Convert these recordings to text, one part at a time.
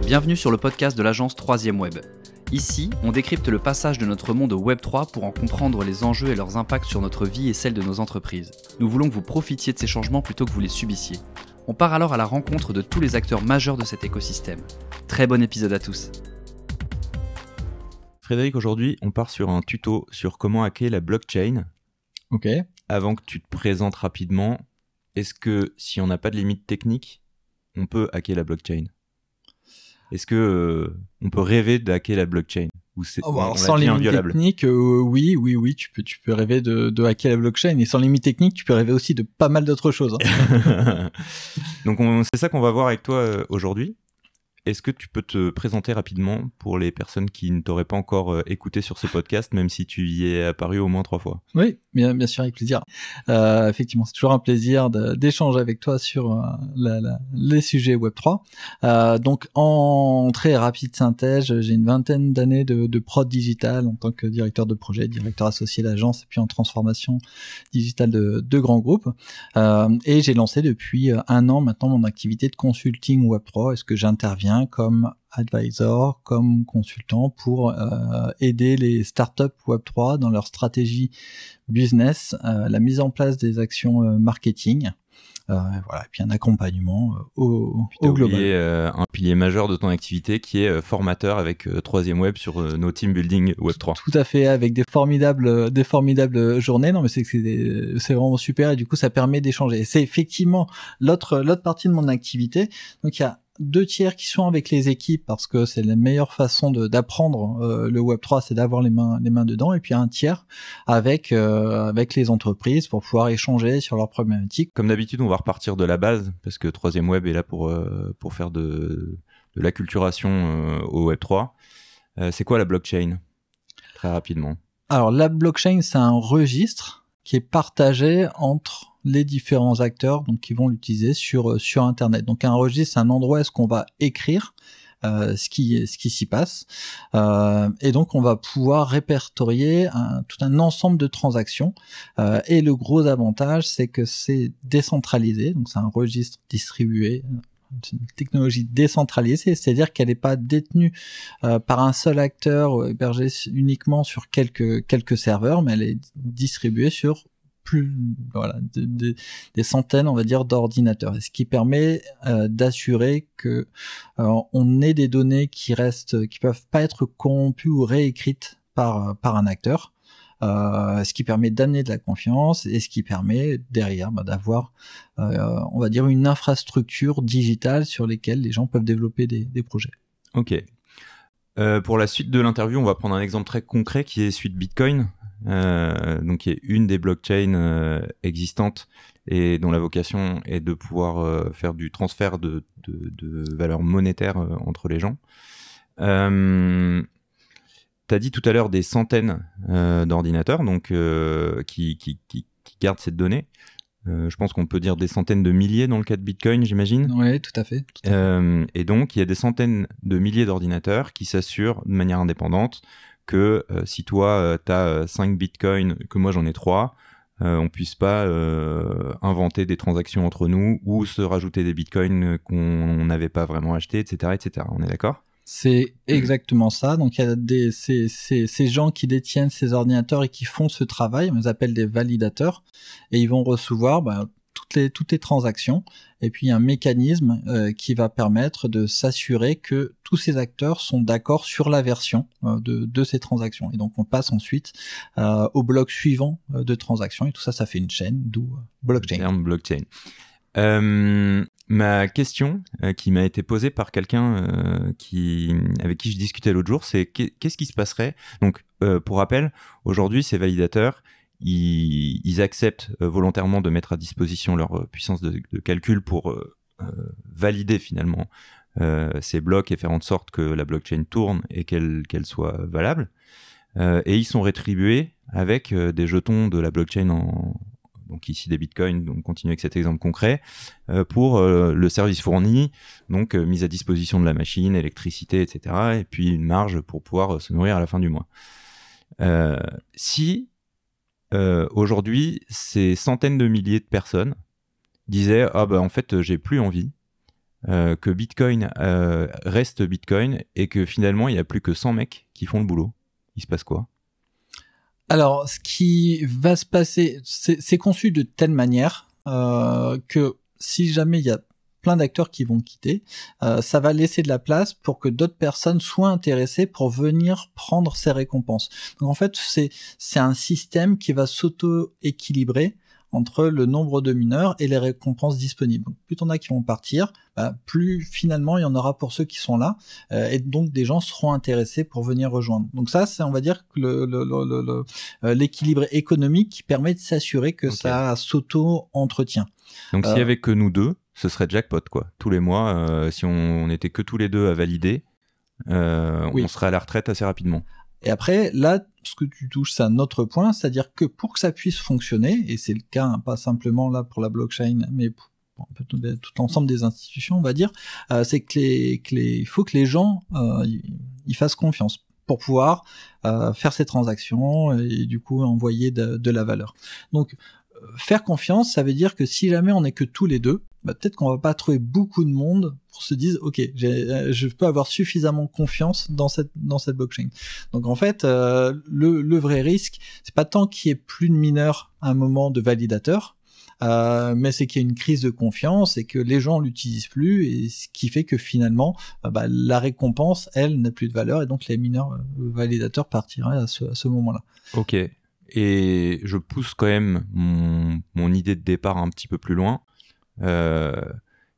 Bienvenue sur le podcast de l'agence 3ème Web. Ici, on décrypte le passage de notre monde au Web 3 pour en comprendre les enjeux et leurs impacts sur notre vie et celle de nos entreprises. Nous voulons que vous profitiez de ces changements plutôt que vous les subissiez. On part alors à la rencontre de tous les acteurs majeurs de cet écosystème. Très bon épisode à tous. Frédéric, aujourd'hui, on part sur un tuto sur comment hacker la blockchain. Ok. Avant que tu te présentes rapidement, est-ce que si on n'a pas de limite technique, on peut hacker la blockchain ? Est-ce que on peut rêver de hacker la blockchain ? Ou c'est, sans limite technique, oui, tu peux rêver de hacker la blockchain, et sans limite technique, tu peux rêver aussi de pas mal d'autres choses. Donc c'est ça qu'on va voir avec toi aujourd'hui. Est-ce que tu peux te présenter rapidement pour les personnes qui ne t'auraient pas encore écouté sur ce podcast, même si tu y es apparu au moins 3 fois ? Oui, bien sûr, avec plaisir. Effectivement, c'est toujours un plaisir d'échanger avec toi sur les sujets Web3. Donc, en très rapide synthèse, j'ai une vingtaine d'années de prod digital en tant que directeur de projet, directeur associé d'agence et puis en transformation digitale de grands groupes. Et j'ai lancé depuis 1 an maintenant mon activité de consulting Web3. Est-ce que j'interviens comme advisor, comme consultant pour aider les startups Web3 dans leur stratégie business, la mise en place des actions marketing, voilà, et puis un accompagnement au global. Un pilier majeur de ton activité qui est formateur avec 3ème Web sur nos team building Web3. Tout à fait, avec des formidables journées. Non, mais c'est vraiment super, et du coup ça permet d'échanger. Et c'est effectivement l'autre partie de mon activité. Donc il y a 2 tiers qui sont avec les équipes parce que c'est la meilleure façon d'apprendre le Web3, c'est d'avoir les mains dedans, et puis 1 tiers avec les entreprises pour pouvoir échanger sur leurs problématiques. Comme d'habitude, on va repartir de la base parce que 3ème Web est là pour faire de l'acculturation au Web3. C'est quoi la blockchain ? Très rapidement. Alors la blockchain, c'est un registre qui est partagé entre les différents acteurs donc qui vont l'utiliser sur Internet. Donc un registre, c'est un endroit où est-ce qu'on va écrire ce qui s'y passe, et donc on va pouvoir répertorier tout un ensemble de transactions, et le gros avantage, c'est que c'est décentralisé, donc c'est un registre distribué. C'est une technologie décentralisée, c'est-à-dire qu'elle n'est pas détenue par un seul acteur ou hébergée uniquement sur quelques serveurs, mais elle est distribuée sur des centaines, on va dire, d'ordinateurs, et ce qui permet d'assurer que on ait des données qui peuvent pas être corrompues ou réécrites par un acteur, ce qui permet d'amener de la confiance, et ce qui permet derrière d'avoir on va dire une infrastructure digitale sur lesquelles les gens peuvent développer des projets. Ok. Pour la suite de l'interview, on va prendre un exemple très concret qui est celui de Bitcoin, donc qui est une des blockchains existantes et dont la vocation est de pouvoir faire du transfert de valeur monétaire entre les gens. T'as dit tout à l'heure des centaines d'ordinateurs donc qui gardent cette donnée. Je pense qu'on peut dire des centaines de milliers dans le cas de Bitcoin, j'imagine. Oui, tout à fait. Et donc, il y a des centaines de milliers d'ordinateurs qui s'assurent de manière indépendante que si toi, tu as 5 Bitcoins, que moi j'en ai 3, on puisse pas inventer des transactions entre nous ou se rajouter des Bitcoins qu'on n'avait pas vraiment achetés, etc., etc. On est d'accord ? C'est exactement ça. Donc il y a ces gens qui détiennent ces ordinateurs et qui font ce travail, on les appelle des validateurs, et ils vont recevoir toutes les transactions, et puis il y a un mécanisme qui va permettre de s'assurer que tous ces acteurs sont d'accord sur la version de ces transactions, et donc on passe ensuite au bloc suivant de transactions, et tout ça fait une chaîne, d'où blockchain. Le terme blockchain. Ma question qui m'a été posée par quelqu'un avec qui je discutais l'autre jour, c'est qu'est-ce qui se passerait ? Donc, pour rappel, aujourd'hui, ces validateurs, ils acceptent volontairement de mettre à disposition leur puissance de calcul pour valider finalement ces blocs et faire en sorte que la blockchain tourne et qu'elle soit valable. Et ils sont rétribués avec des jetons de la blockchain donc ici des bitcoins, donc continue avec cet exemple concret, pour le service fourni, donc mise à disposition de la machine, électricité, etc., et puis une marge pour pouvoir se nourrir à la fin du mois. Si aujourd'hui, ces centaines de milliers de personnes disaient « Ah bah en fait, j'ai plus envie que Bitcoin reste Bitcoin et que finalement il n'y a plus que 100 mecs qui font le boulot. Il se passe quoi? Alors, ce qui va se passer, c'est conçu de telle manière que si jamais il y a plein d'acteurs qui vont quitter, ça va laisser de la place pour que d'autres personnes soient intéressées pour venir prendre ces récompenses. Donc en fait, c'est un système qui va s'auto-équilibrer entre le nombre de mineurs et les récompenses disponibles. Donc, plus on a qui vont partir, plus finalement il y en aura pour ceux qui sont là, et donc des gens seront intéressés pour venir rejoindre. Donc ça, c'est on va dire que l'équilibre économique qui permet de s'assurer que ça s'auto-entretient. Donc s'il y avait que nous deux, ce serait jackpot quoi. Tous les mois, si on était que tous les deux à valider, on serait à la retraite assez rapidement. Et après, là, ce que tu touches, c'est un autre point, c'est-à-dire que pour que ça puisse fonctionner, et c'est le cas, hein, pas simplement là pour la blockchain, mais pour un peu tout l'ensemble des institutions, on va dire, c'est que il faut que les gens ils fassent confiance pour pouvoir faire ces transactions et du coup envoyer de la valeur. Donc, faire confiance, ça veut dire que si jamais on n'est que tous les deux, peut-être qu'on va pas trouver beaucoup de monde pour se dire ok, je peux avoir suffisamment confiance dans cette blockchain. Donc en fait, le vrai risque, c'est pas tant qu'il y ait plus de mineurs à un moment de validateurs, mais c'est qu'il y a une crise de confiance et que les gens l'utilisent plus, et ce qui fait que finalement la récompense, elle, n'a plus de valeur, et donc les mineurs validateurs partiraient à ce moment-là. Ok. Et je pousse quand même mon idée de départ un petit peu plus loin.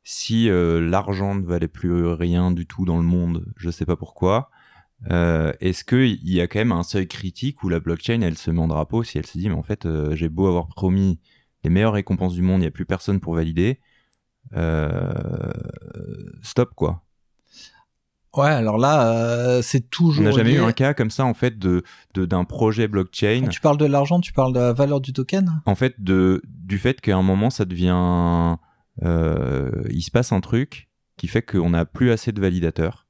Si l'argent ne valait plus rien du tout dans le monde, je sais pas pourquoi, est-ce qu'il y a quand même un seuil critique où la blockchain, elle se met en drapeau si elle se dit mais en fait j'ai beau avoir promis les meilleures récompenses du monde, il n'y a plus personne pour valider, stop quoi. Ouais, alors là, c'est toujours. On n'a jamais eu un cas comme ça, en fait, d'un projet blockchain. Quand tu parles de l'argent, tu parles de la valeur du token? En fait, du fait qu'à un moment, ça devient. Il se passe un truc qui fait qu'on n'a plus assez de validateurs.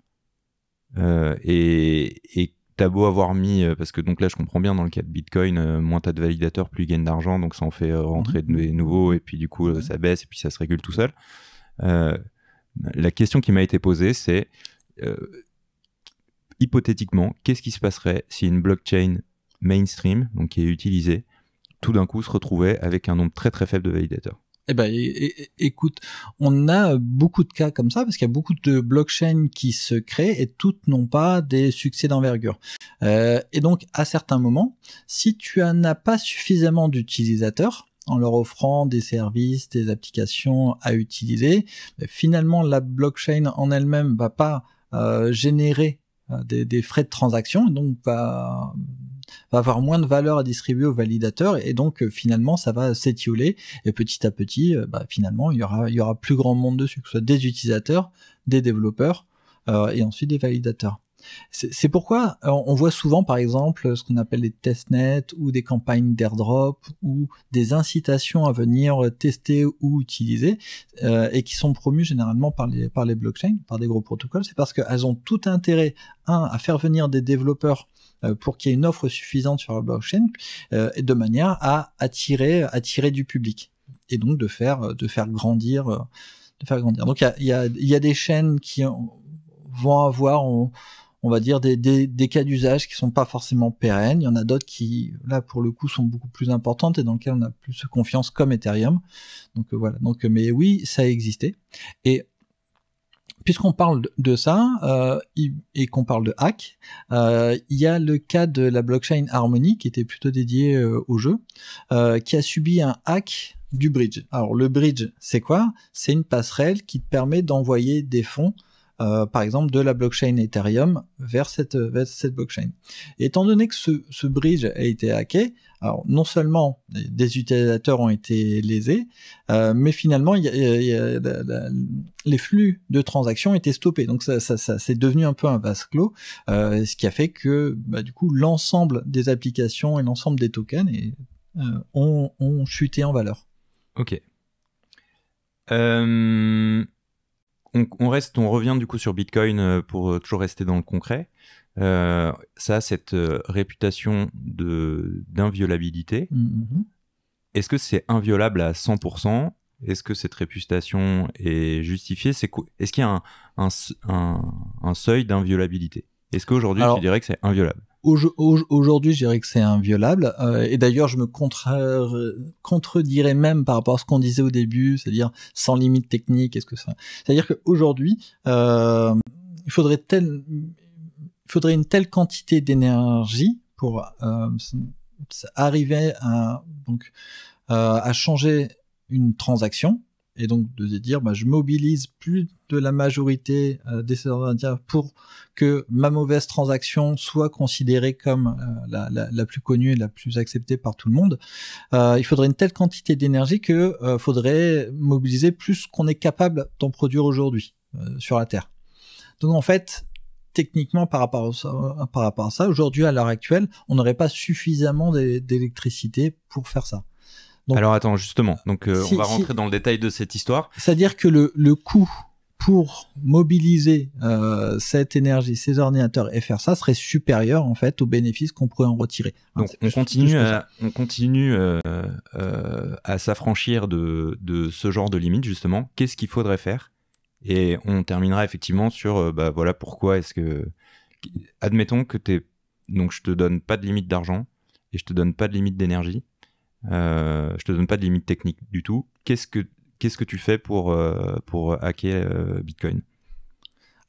Et t'as beau avoir mis. Parce que donc là, je comprends bien, dans le cas de Bitcoin, moins t'as de validateurs, plus ils gagnent d'argent, donc ça en fait rentrer des nouveaux, et puis du coup, ça baisse, et puis ça se régule tout seul. La question qui m'a été posée, c'est. Hypothétiquement, qu'est-ce qui se passerait si une blockchain mainstream, donc qui est utilisée, tout d'un coup se retrouvait avec un nombre très très faible de validateurs? Eh ben, écoute, on a beaucoup de cas comme ça parce qu'il y a beaucoup de blockchains qui se créent et toutes n'ont pas des succès d'envergure. Et donc, à certains moments, si tu n'as pas suffisamment d'utilisateurs, en leur offrant des services, des applications à utiliser, finalement, la blockchain en elle-même va pas générer des frais de transaction, donc va avoir moins de valeur à distribuer aux validateurs, et donc finalement ça va s'étioler, et petit à petit finalement il y aura plus grand monde dessus, que ce soit des utilisateurs, des développeurs et ensuite des validateurs. C'est pourquoi on voit souvent par exemple ce qu'on appelle les testnets ou des campagnes d'airdrop ou des incitations à venir tester ou utiliser et qui sont promues généralement par les blockchains, par des gros protocoles. C'est parce qu'elles ont tout intérêt à faire venir des développeurs pour qu'il y ait une offre suffisante sur la blockchain et de manière à attirer du public et donc de faire grandir. Donc il y a des chaînes qui vont avoir on va dire des cas d'usage qui sont pas forcément pérennes. Il y en a d'autres qui, là, pour le coup, sont beaucoup plus importantes et dans lesquelles on a plus de confiance, comme Ethereum. Donc voilà. Donc, mais oui, ça a existé. Et puisqu'on parle de ça et qu'on parle de hack, il y a le cas de la blockchain Harmony qui était plutôt dédiée au jeu, qui a subi un hack du bridge. Alors le bridge, c'est quoi? C'est une passerelle qui te permet d'envoyer des fonds par exemple de la blockchain Ethereum vers cette blockchain. Et étant donné que ce bridge a été hacké, alors non seulement des utilisateurs ont été lésés, mais finalement les flux de transactions étaient stoppés. Donc ça c'est devenu un peu un vase clos, ce qui a fait que du coup l'ensemble des applications et l'ensemble des tokens ont chuté en valeur. Ok. On revient du coup sur Bitcoin pour toujours rester dans le concret. Ça a cette réputation d'inviolabilité. Mm-hmm. Est-ce que c'est inviolable à 100% est-ce que cette réputation est justifiée? Est-ce qu'il y a un seuil d'inviolabilité? Est-ce qu'aujourd'hui, tu dirais que c'est inviolable? Aujourd'hui, je dirais que c'est inviolable. Et d'ailleurs, je me contredirais même par rapport à ce qu'on disait au début, c'est-à-dire sans limite technique. C'est-à-dire qu'aujourd'hui, il faudrait une telle quantité d'énergie pour arriver à changer une transaction. Et donc de se dire, je mobilise plus de la majorité des ordinateurs pour que ma mauvaise transaction soit considérée comme la plus connue et la plus acceptée par tout le monde. Il faudrait une telle quantité d'énergie que faudrait mobiliser plus qu'on est capable d'en produire aujourd'hui sur la Terre. Donc en fait, techniquement, par rapport à ça, aujourd'hui, à l'heure actuelle, on n'aurait pas suffisamment d'électricité pour faire ça. Donc, alors attends, justement, on va rentrer dans le détail de cette histoire. C'est-à-dire que le coût pour mobiliser cette énergie, ces ordinateurs et faire ça serait supérieur en fait aux bénéfices qu'on pourrait en retirer. Donc on continue à s'affranchir de ce genre de limites justement. Qu'est-ce qu'il faudrait faire? Et on terminera effectivement sur voilà pourquoi est-ce que, admettons que donc je te donne pas de limite d'argent et je te donne pas de limite d'énergie. Je te donne pas de limite technique du tout. Qu'est-ce que tu fais pour hacker Bitcoin?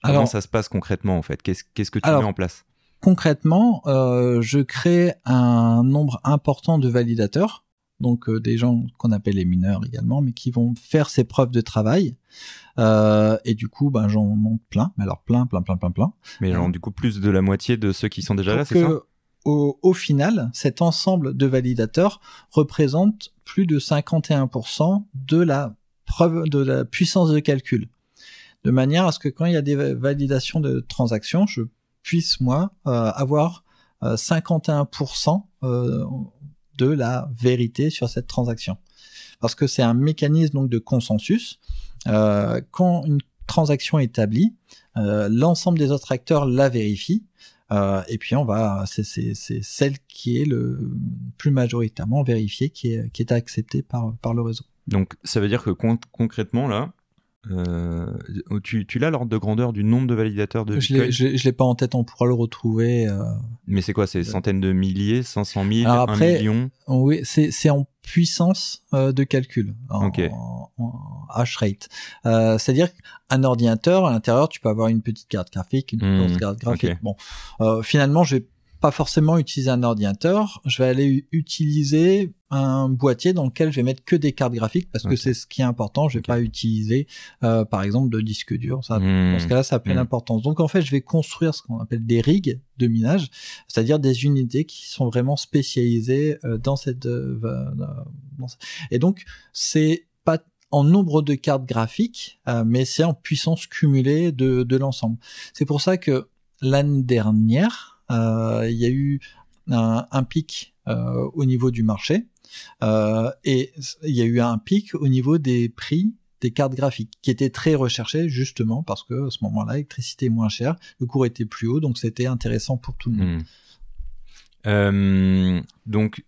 Comment ça se passe concrètement en fait? Qu'est-ce que tu mets en place? Concrètement, je crée un nombre important de validateurs, donc des gens qu'on appelle les mineurs également, mais qui vont faire ces preuves de travail. Et du coup, j'en monte plein, mais alors plein. Mais genre du coup plus de la moitié de ceux qui sont déjà là, c'est ça? Au final, cet ensemble de validateurs représente plus de 51% de la puissance de calcul. De manière à ce que quand il y a des validations de transactions, je puisse, moi, avoir 51% de la vérité sur cette transaction. Parce que c'est un mécanisme donc de consensus. Quand une transaction est établie, l'ensemble des autres acteurs la vérifient. Et puis c'est celle qui est le plus majoritairement vérifiée qui est acceptée par le réseau. Donc ça veut dire que concrètement là, tu l'as l'ordre de grandeur du nombre de validateurs de Bitcoin? Je l'ai pas en tête, on pourra le retrouver. Mais c'est quoi? C'est centaines de milliers, 500 000, alors après, 1 million? Oui, c'est en puissance de calcul, en hash rate. C'est-à-dire qu'un ordinateur, à l'intérieur, tu peux avoir une petite carte graphique, une grosse carte graphique. Okay. Bon, finalement, je vais pas forcément utiliser un ordinateur, je vais aller utiliser un boîtier dans lequel je vais mettre que des cartes graphiques parce que c'est ce qui est important. Je vais pas utiliser, par exemple, de disque dur. Ça, dans ce cas-là, ça a plein d'importance. Donc, en fait, je vais construire ce qu'on appelle des rigs de minage, c'est-à-dire des unités qui sont vraiment spécialisées dans cette. Et donc, c'est pas en nombre de cartes graphiques, mais c'est en puissance cumulée de l'ensemble. C'est pour ça que l'année dernière, il y a eu un pic au niveau du marché et il y a eu un pic au niveau des prix des cartes graphiques qui étaient très recherchées justement parce que à ce moment-là l'électricité est moins chère, le cours était plus haut, donc c'était intéressant pour tout le monde. Donc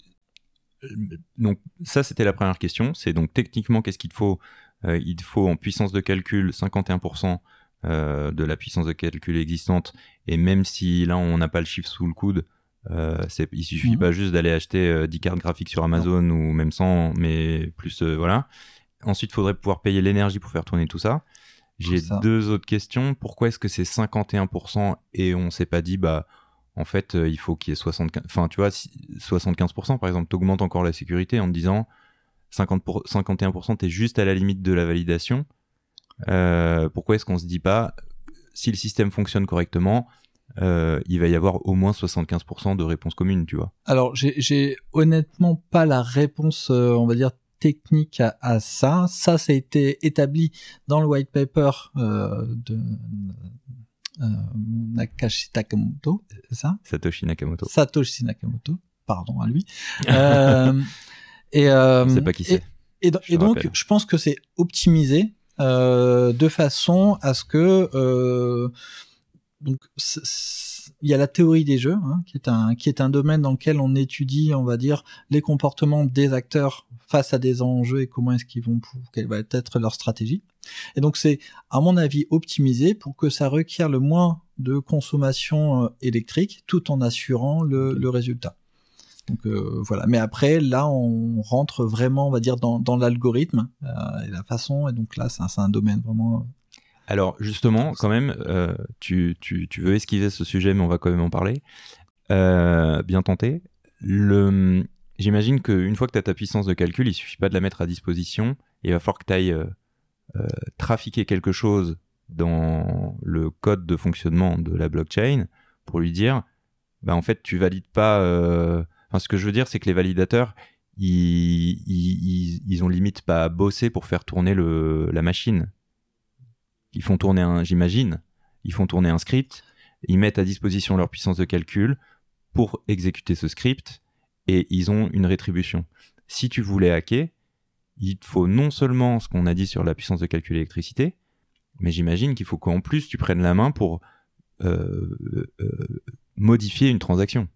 ça c'était la première question, c'est donc techniquement qu'est-ce qu'il te faut? Il te faut en puissance de calcul 51% de la puissance de calcul existante, et même si là on n'a pas le chiffre sous le coude, il suffit pas juste d'aller acheter 10 cartes graphiques sur Amazon ou même 100, mais plus voilà. Ensuite il faudrait pouvoir payer l'énergie pour faire tourner tout ça. J'ai deux autres questions. Pourquoi est-ce que c'est 51% et on s'est pas dit en fait il faut qu'il y ait 75%, enfin tu vois, 75% par exemple, t'augmentes encore la sécurité en te disant 51% t'es juste à la limite de la validation. Pourquoi est-ce qu'on se dit pas, si le système fonctionne correctement, il va y avoir au moins 75% de réponses communes, tu vois? Alors, j'ai honnêtement pas la réponse, on va dire, technique à ça. Ça a été établi dans le white paper de Nakashi Nakamoto, c'est ça? Satoshi Nakamoto, pardon à lui. On sait pas qui c'est. Et donc, je pense que c'est optimisé de façon à ce que donc il y a la théorie des jeux, hein, qui est un domaine dans lequel on étudie, on va dire, les comportements des acteurs face à des enjeux et comment est-ce qu'ils vont, quelle va être leur stratégie. Et donc c'est, à mon avis, optimisé pour que ça requiert le moins de consommation électrique, tout en assurant le résultat. Donc voilà. Mais après, là, on rentre vraiment, on va dire, dans l'algorithme et la façon. Et donc là, c'est un domaine vraiment. Alors justement, quand même, tu veux esquiver ce sujet, mais on va quand même en parler. Bien tenté. J'imagine qu'une fois que tu as ta puissance de calcul, il suffit pas de la mettre à disposition. Il va falloir que tu ailles trafiquer quelque chose dans le code de fonctionnement de la blockchain pour lui dire, bah, en fait, tu valides pas... ce que je veux dire, c'est que les validateurs, ils ont limite pas bossé pour faire tourner la machine. Ils font tourner ils font tourner un script, ils mettent à disposition leur puissance de calcul pour exécuter ce script et ils ont une rétribution. Si tu voulais hacker, il te faut non seulement ce qu'on a dit sur la puissance de calcul électricité, mais j'imagine qu'il faut qu'en plus tu prennes la main pour modifier une transaction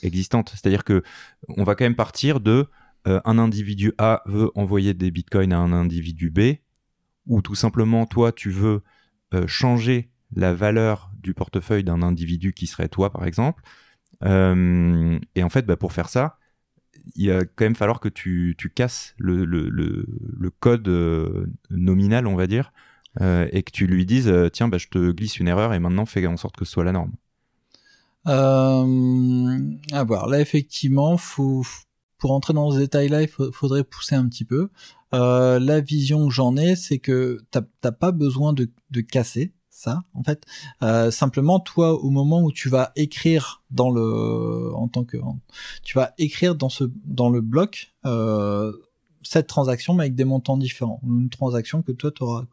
existante. C'est-à-dire que on va quand même partir de un individu A veut envoyer des bitcoins à un individu B, ou tout simplement toi tu veux changer la valeur du portefeuille d'un individu qui serait toi par exemple, et en fait pour faire ça il va quand même falloir que tu casses le code nominal, on va dire, et que tu lui dises tiens je te glisse une erreur et maintenant fais en sorte que ce soit la norme. À voir. Là effectivement, pour entrer dans ce détail-là, il faudrait pousser un petit peu. La vision que j'en ai, c'est que t'as pas besoin de casser ça. En fait, simplement toi, au moment où tu vas écrire tu vas écrire dans le bloc cette transaction, mais avec des montants différents. Une transaction que toi t'auras.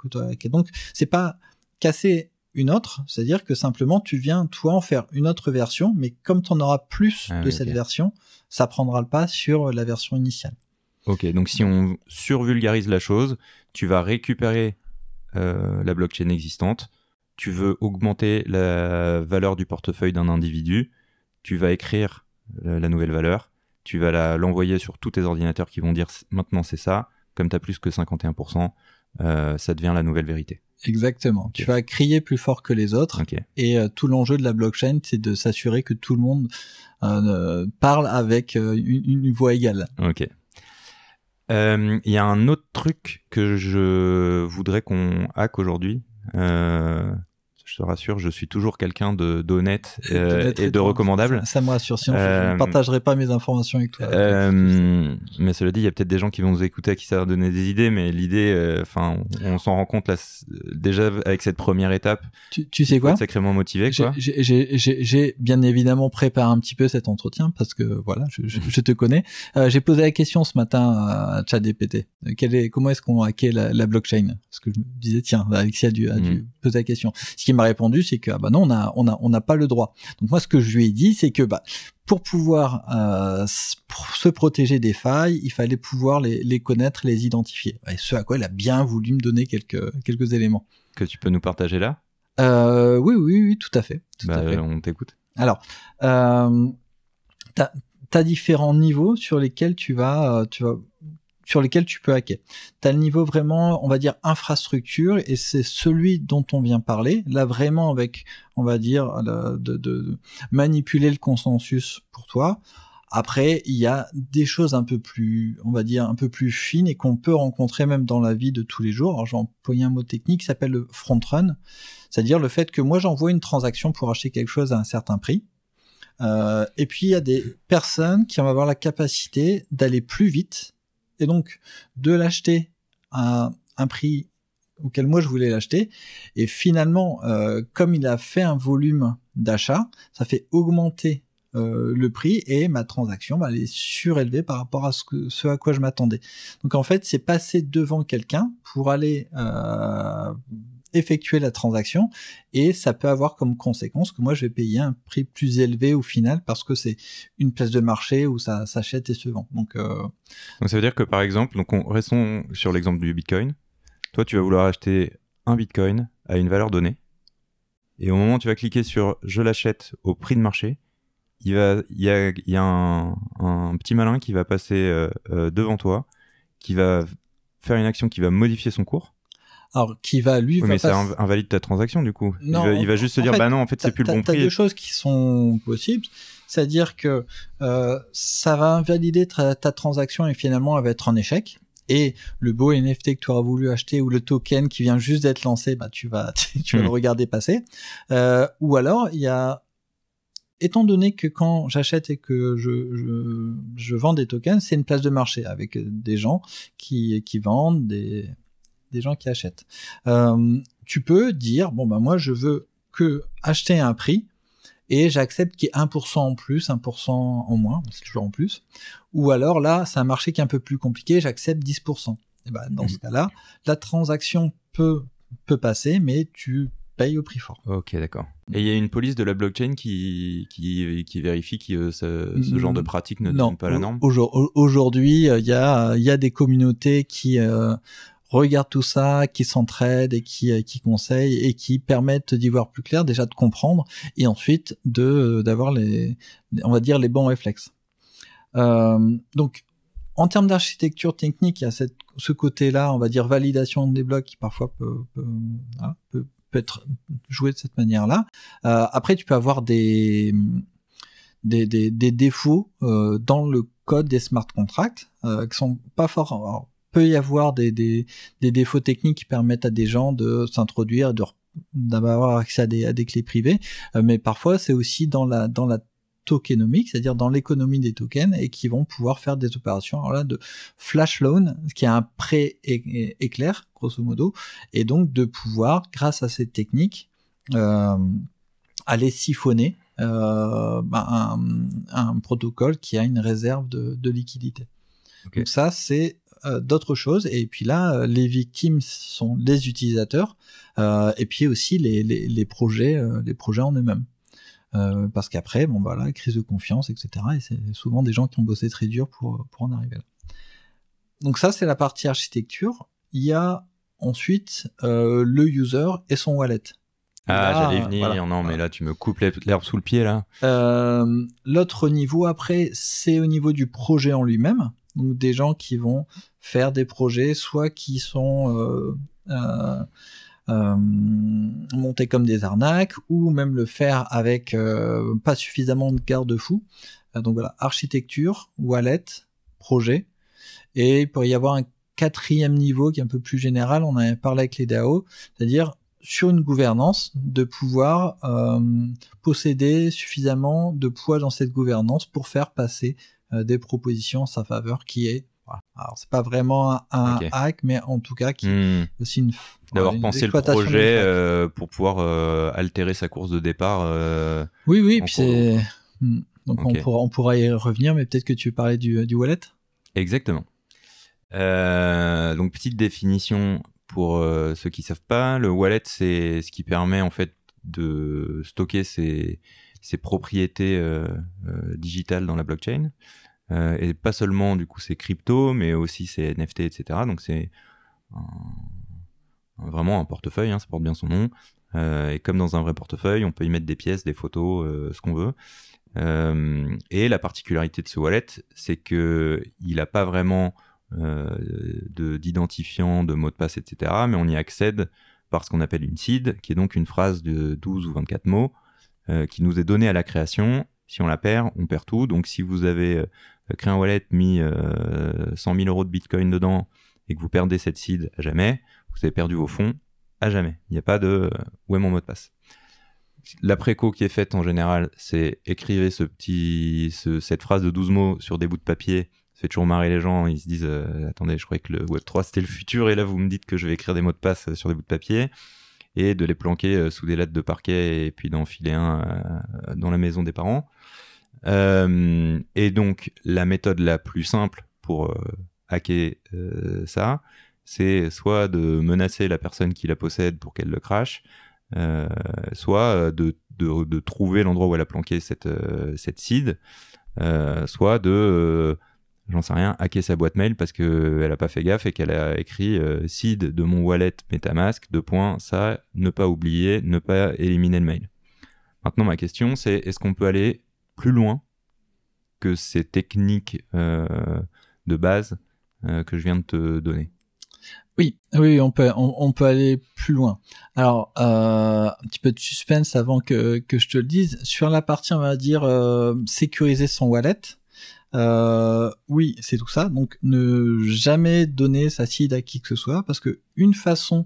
Donc c'est pas casser une autre, c'est-à-dire que simplement tu viens toi en faire une autre version, mais comme tu en auras plus de cette version, ça prendra le pas sur la version initiale. Ok, donc si on survulgarise la chose, tu vas récupérer la blockchain existante, tu veux augmenter la valeur du portefeuille d'un individu, tu vas écrire la nouvelle valeur, tu vas l'envoyer sur tous tes ordinateurs qui vont dire maintenant c'est ça, comme tu as plus que 51%, ça devient la nouvelle vérité. Exactement. Okay. Tu vas crier plus fort que les autres. Okay. Et tout l'enjeu de la blockchain, c'est de s'assurer que tout le monde parle avec une voix égale. Ok. Il y a un autre truc que je voudrais qu'on hack aujourd'hui. Je te rassure, je suis toujours quelqu'un d'honnête et de recommandable. Ça me rassure, sinon je ne partagerai pas mes informations avec toi. Mais cela dit, il y a peut-être des gens qui vont nous écouter à qui ça va donner des idées, mais l'idée, on s'en rend compte là, déjà avec cette première étape. Tu sais quoi ? Être sacrément motivé, quoi. J'ai bien évidemment préparé un petit peu cet entretien parce que voilà, je te connais. J'ai posé la question ce matin à ChatGPT. Comment est-ce qu'on hackait la blockchain ? Parce que je me disais, tiens, Alexis a dû poser la question. Ce qui m'a répondu, c'est que non, on n'a pas le droit. Donc moi, ce que je lui ai dit, c'est que pour pouvoir se protéger des failles, il fallait pouvoir les connaître, les identifier. Et ce à quoi il a bien voulu me donner quelques éléments. Que tu peux nous partager là ? Oui, tout à fait. Tout à fait. On t'écoute. Alors, t'as différents niveaux sur lesquels sur lesquels tu peux hacker. Tu as le niveau vraiment, on va dire, infrastructure, et c'est celui dont on vient parler, là vraiment avec, on va dire, de manipuler le consensus pour toi. Après, il y a des choses un peu plus, on va dire, un peu plus fines et qu'on peut rencontrer même dans la vie de tous les jours. Alors, j'ai employé un mot technique qui s'appelle le front run, c'est-à-dire le fait que moi, j'envoie une transaction pour acheter quelque chose à un certain prix. Et puis, il y a des personnes qui vont avoir la capacité d'aller plus vite et donc de l'acheter à un prix auquel moi je voulais l'acheter, et finalement comme il a fait un volume d'achat, ça fait augmenter le prix et ma transaction elle est surélevée par rapport à ce à quoi je m'attendais. Donc en fait c'est passer devant quelqu'un pour aller effectuer la transaction, et ça peut avoir comme conséquence que moi je vais payer un prix plus élevé au final parce que c'est une place de marché où ça s'achète et se vend. Donc ça veut dire que par exemple, restons sur l'exemple du Bitcoin. Toi, tu vas vouloir acheter un Bitcoin à une valeur donnée, Et au moment où tu vas cliquer sur « Je l'achète au prix de marché », il y a un petit malin qui va passer devant toi, qui va faire une action qui va modifier son cours. Alors, qui va, lui, oui, mais ça invalide ta transaction, du coup. Non, il va juste se dire, bah non, en fait, c'est plus le bon prix. T'as deux choses qui sont possibles. C'est-à-dire que ça va invalider ta transaction et finalement, elle va être en échec. Et le beau NFT que tu auras voulu acheter ou le token qui vient juste d'être lancé, bah tu vas le regarder passer. Ou alors, il y a, étant donné que quand j'achète et que je vends des tokens, c'est une place de marché avec des gens qui vendent, des gens qui achètent. Tu peux dire, bon bah moi je veux que acheter à un prix et j'accepte qu'il y ait 1% en plus, 1% en moins, c'est toujours en plus. Ou alors là, c'est un marché qui est un peu plus compliqué, j'accepte 10%. Et ben dans ce cas-là, la transaction peut passer, mais tu payes au prix fort. Ok, d'accord. Et il y a une police de la blockchain qui vérifie que ce genre de pratique ne donne pas la norme. Aujourd'hui, il y a des communautés qui regardent tout ça, qui s'entraident et qui conseillent et qui permettent d'y voir plus clair, déjà de comprendre et ensuite d'avoir on va dire les bons réflexes. Donc en termes d'architecture technique, il y a ce côté-là, on va dire validation des blocs qui parfois peut être joué de cette manière-là. Après, tu peux avoir des défauts dans le code des smart contracts qui sont pas forts. Alors, peut y avoir des défauts techniques qui permettent à des gens de s'introduire, d'avoir accès à des clés privées, mais parfois c'est aussi dans la tokenomique, c'est-à-dire dans l'économie des tokens, et qui vont pouvoir faire des opérations alors là de flash loan, qui est un prêt éclair grosso modo, et donc de pouvoir, grâce à cette technique, aller siphonner un protocole qui a une réserve de liquidité. Okay. Donc ça, c'est d'autres choses. Et puis là, les victimes sont les utilisateurs, et puis aussi les projets en eux-mêmes. Parce qu'après, bon voilà, crise de confiance, etc. Et c'est souvent des gens qui ont bossé très dur pour en arriver là. Donc ça, c'est la partie architecture. Il y a ensuite le user et son wallet. Là, j'allais venir, voilà, non, mais là, tu me coupes l'herbe sous le pied, là. L'autre niveau, après, c'est au niveau du projet en lui-même. Donc, des gens qui vont faire des projets, soit qui sont montés comme des arnaques, ou même le faire avec pas suffisamment de garde-fous. Donc voilà, architecture, wallet, projet. Et il pourrait y avoir un quatrième niveau qui est un peu plus général, on en a parlé avec les DAO, c'est-à-dire sur une gouvernance, de pouvoir posséder suffisamment de poids dans cette gouvernance pour faire passer des propositions en sa faveur, qui est, alors c'est pas vraiment un hack, mais en tout cas qui est aussi d'avoir pensé le projet pour pouvoir altérer sa course de départ. Oui, puis c'est donc on pourra y revenir, mais peut-être que tu parlais du wallet. Exactement. Donc petite définition. Pour ceux qui savent pas, le wallet, c'est ce qui permet en fait de stocker ses propriétés digitales dans la blockchain, et pas seulement du coup ses cryptos, mais aussi ses NFT, etc. Donc c'est vraiment un portefeuille, hein, ça porte bien son nom. Et comme dans un vrai portefeuille, on peut y mettre des pièces, des photos, ce qu'on veut. Et la particularité de ce wallet, c'est que il a pas vraiment d'identifiant, de mot de passe, etc. Mais on y accède par ce qu'on appelle une seed, qui est donc une phrase de 12 ou 24 mots qui nous est donnée à la création. Si on la perd, on perd tout. Donc si vous avez créé un wallet, mis 100 000 euros de Bitcoin dedans et que vous perdez cette seed à jamais, vous avez perdu vos fonds à jamais. Il n'y a pas de où est mon mot de passe. La préco qui est faite en général, c'est écrivez cette phrase de 12 mots sur des bouts de papier. Ça fait toujours marrer les gens, ils se disent attendez, je croyais que le Web3 c'était le futur et là vous me dites que je vais écrire des mots de passe sur des bouts de papier, et de les planquer sous des lattes de parquet et puis d'en filer un dans la maison des parents. Et donc la méthode la plus simple pour hacker ça, c'est soit de menacer la personne qui la possède pour qu'elle le crache, soit de trouver l'endroit où elle a planqué cette seed, soit de j'en sais rien, hacker sa boîte mail parce qu'elle a pas fait gaffe et qu'elle a écrit seed de mon wallet MetaMask, ça, ne pas oublier, ne pas éliminer le mail. Maintenant, ma question, c'est est-ce qu'on peut aller plus loin que ces techniques de base que je viens de te donner? Oui, on peut aller plus loin. Alors, un petit peu de suspense avant que je te le dise. Sur la partie, on va dire, sécuriser son wallet, oui, c'est tout ça. Donc, ne jamais donner sa seed à qui que ce soit, parce que une façon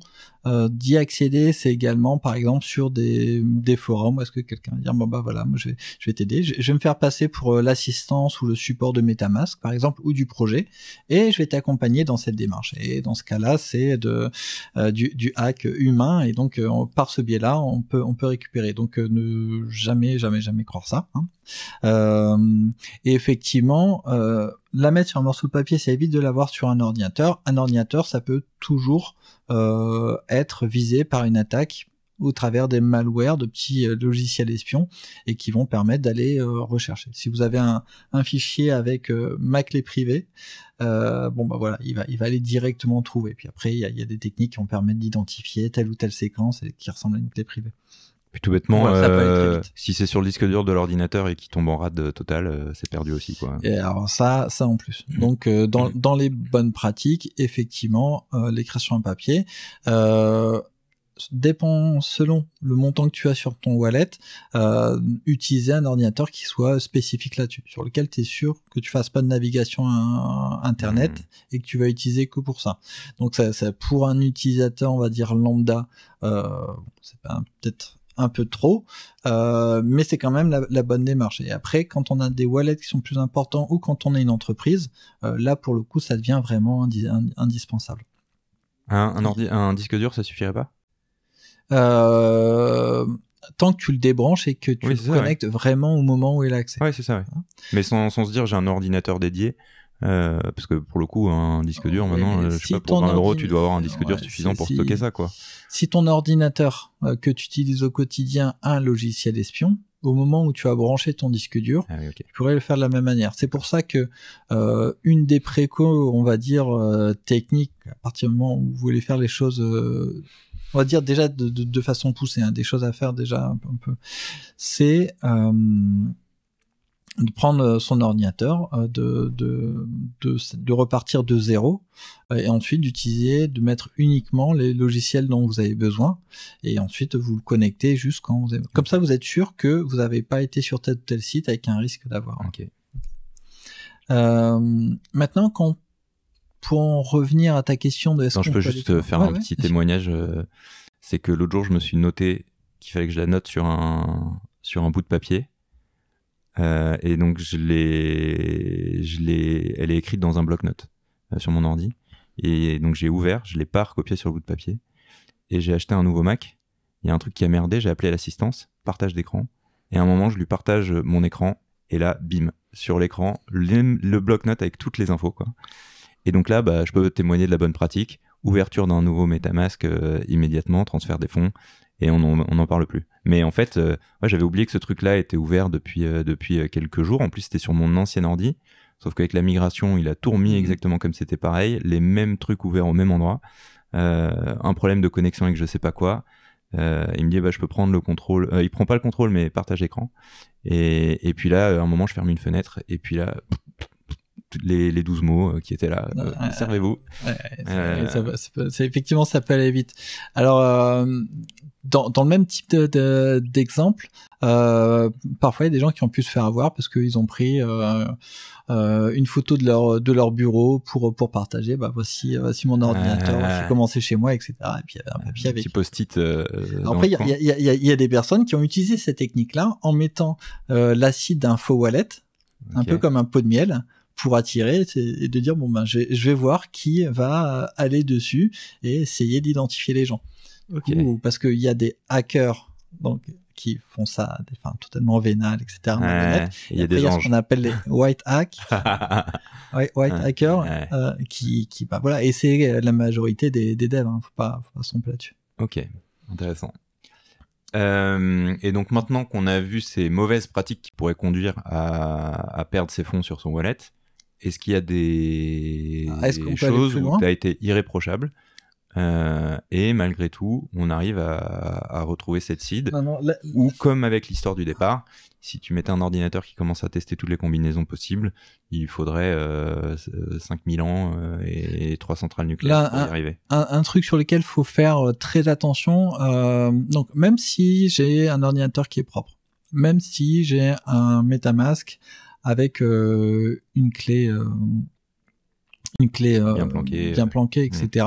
d'y accéder, c'est également, par exemple, sur des forums, où est-ce que quelqu'un va dire, bon bah voilà, moi je vais t'aider, je vais me faire passer pour l'assistance ou le support de MetaMask, par exemple, ou du projet, et je vais t'accompagner dans cette démarche. Et dans ce cas-là, c'est du hack humain, et donc par ce biais-là, on peut récupérer. Donc ne jamais croire ça. Et effectivement, la mettre sur un morceau de papier, ça évite de l'avoir sur un ordinateur. Un ordinateur, ça peut toujours être visé par une attaque au travers des malwares, de petits logiciels espions, et qui vont permettre d'aller rechercher. Si vous avez un fichier avec ma clé privée, bon bah voilà, il va aller directement trouver. Puis après, il y a des techniques qui vont permettre d'identifier telle ou telle séquence et qui ressemble à une clé privée. Puis tout bêtement, voilà, ça peut aller très vite. Si c'est sur le disque dur de l'ordinateur et qu'il tombe en rade total, c'est perdu aussi, quoi. Et alors ça en plus. Donc dans les bonnes pratiques, effectivement, les créations en papier dépend selon le montant que tu as sur ton wallet, utiliser un ordinateur qui soit spécifique là-dessus, sur lequel tu es sûr que tu fasses pas de navigation internet et que tu vas utiliser que pour ça. Donc ça pour un utilisateur, on va dire lambda, c'est peut-être un peu trop, mais c'est quand même la bonne démarche. Et après, quand on a des wallets qui sont plus importants ou quand on est une entreprise, là pour le coup, ça devient vraiment indispensable. Un disque dur, ça suffirait pas? Tant que tu le débranches et que tu le connectes vraiment au moment où il a accès. Ouais, c'est ça, ouais. Mais sans se dire j'ai un ordinateur dédié, parce que pour le coup, un disque dur, maintenant, je sais pas, pour 20 €, tu dois avoir un disque dur suffisant pour stocker ça, quoi. Si ton ordinateur que tu utilises au quotidien a un logiciel espion, au moment où tu as branché ton disque dur, tu pourrais le faire de la même manière. C'est pour ça que une des précaux, on va dire, techniques, à partir du moment où vous voulez faire les choses... on va dire déjà de façon poussée, des choses à faire déjà un peu, c'est de prendre son ordinateur, de repartir de zéro, et ensuite de mettre uniquement les logiciels dont vous avez besoin, et ensuite vous le connectez juste quand vous avez... Comme ça, vous êtes sûr que vous n'avez pas été sur tel ou tel site avec un risque d'avoir. Okay. Maintenant, pour en revenir à ta question de... je peux juste faire un petit témoignage. C'est que l'autre jour, je me suis noté qu'il fallait que je la note sur un bout de papier. Et donc, elle est écrite dans un bloc-notes sur mon ordi. Et donc, j'ai ouvert, je l'ai pas recopié sur le bout de papier. Et j'ai acheté un nouveau Mac. Il y a un truc qui a merdé, j'ai appelé l'assistance, partage d'écran. Et à un moment, je lui partage mon écran. Et là, bim, sur l'écran, le bloc-notes avec toutes les infos, quoi. Et donc là, je peux témoigner de la bonne pratique. Ouverture d'un nouveau MetaMask immédiatement, transfert des fonds, et on n'en parle plus. Mais en fait, j'avais oublié que ce truc-là était ouvert depuis quelques jours. En plus, c'était sur mon ancien ordi. Sauf qu'avec la migration, il a tout remis exactement comme c'était pareil. Les mêmes trucs ouverts au même endroit. Un problème de connexion avec je sais pas quoi. Il me dit, je peux prendre le contrôle. Il prend pas le contrôle, mais partage écran. Et puis là, à un moment, je ferme une fenêtre. Et puis là... les 12 mots qui étaient là, servez-vous. Effectivement, ça peut aller vite. Alors, dans le même type d'exemple, parfois il y a des gens qui ont pu se faire avoir parce qu'ils ont pris une photo de leur bureau pour partager. Voici mon ordinateur, j'ai commencé chez moi, etc. Et puis il y avait un papier avec. Petit post-it. Après, il y a des personnes qui ont utilisé cette technique-là en mettant l'acide d'un faux wallet, un peu comme un pot de miel, pour attirer et de dire je vais voir qui va aller dessus et essayer d'identifier les gens. Ou parce qu'il y a des hackers qui font ça totalement vénal, etc. Il y a des gens qu'on appelle les white hacks, hackers, qui et c'est la majorité des devs, faut pas se tromper là-dessus. Ok, intéressant. Et donc maintenant qu'on a vu ces mauvaises pratiques qui pourraient conduire à perdre ses fonds sur son wallet, est-ce qu'il y a des Est-ce qu'on peut aller choses plus où loin tu as été irréprochable et malgré tout, on arrive à retrouver cette seed? Non, Ou comme avec l'histoire du départ, si tu mettais un ordinateur qui commence à tester toutes les combinaisons possibles, il faudrait 5000 ans et 3 centrales nucléaires là, pour y arriver. un truc sur lequel faut faire très attention. Donc, même si j'ai un ordinateur qui est propre, même si j'ai un MetaMask avec une clé bien planquée, etc.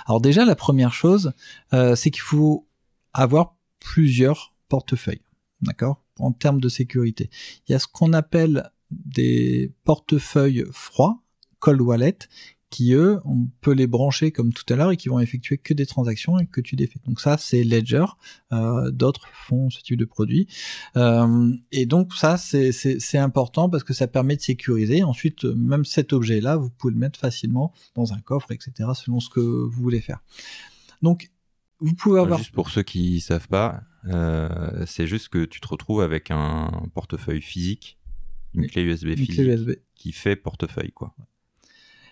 Alors déjà, la première chose, c'est qu'il faut avoir plusieurs portefeuilles, d'accord, en termes de sécurité. Il y a ce qu'on appelle des portefeuilles froids, cold wallet, qui eux, on peut les brancher comme tout à l'heure et qui vont effectuer que des transactions et que tu défais. Donc ça, c'est Ledger. D'autres font ce type de produit. Et donc ça, c'est important parce que ça permet de sécuriser. Ensuite, même cet objet-là, vous pouvez le mettre facilement dans un coffre, etc., selon ce que vous voulez faire. Donc, vous pouvez avoir... Juste pour ceux qui savent pas, c'est juste que tu te retrouves avec un portefeuille physique, une clé USB physique qui fait portefeuille, quoi.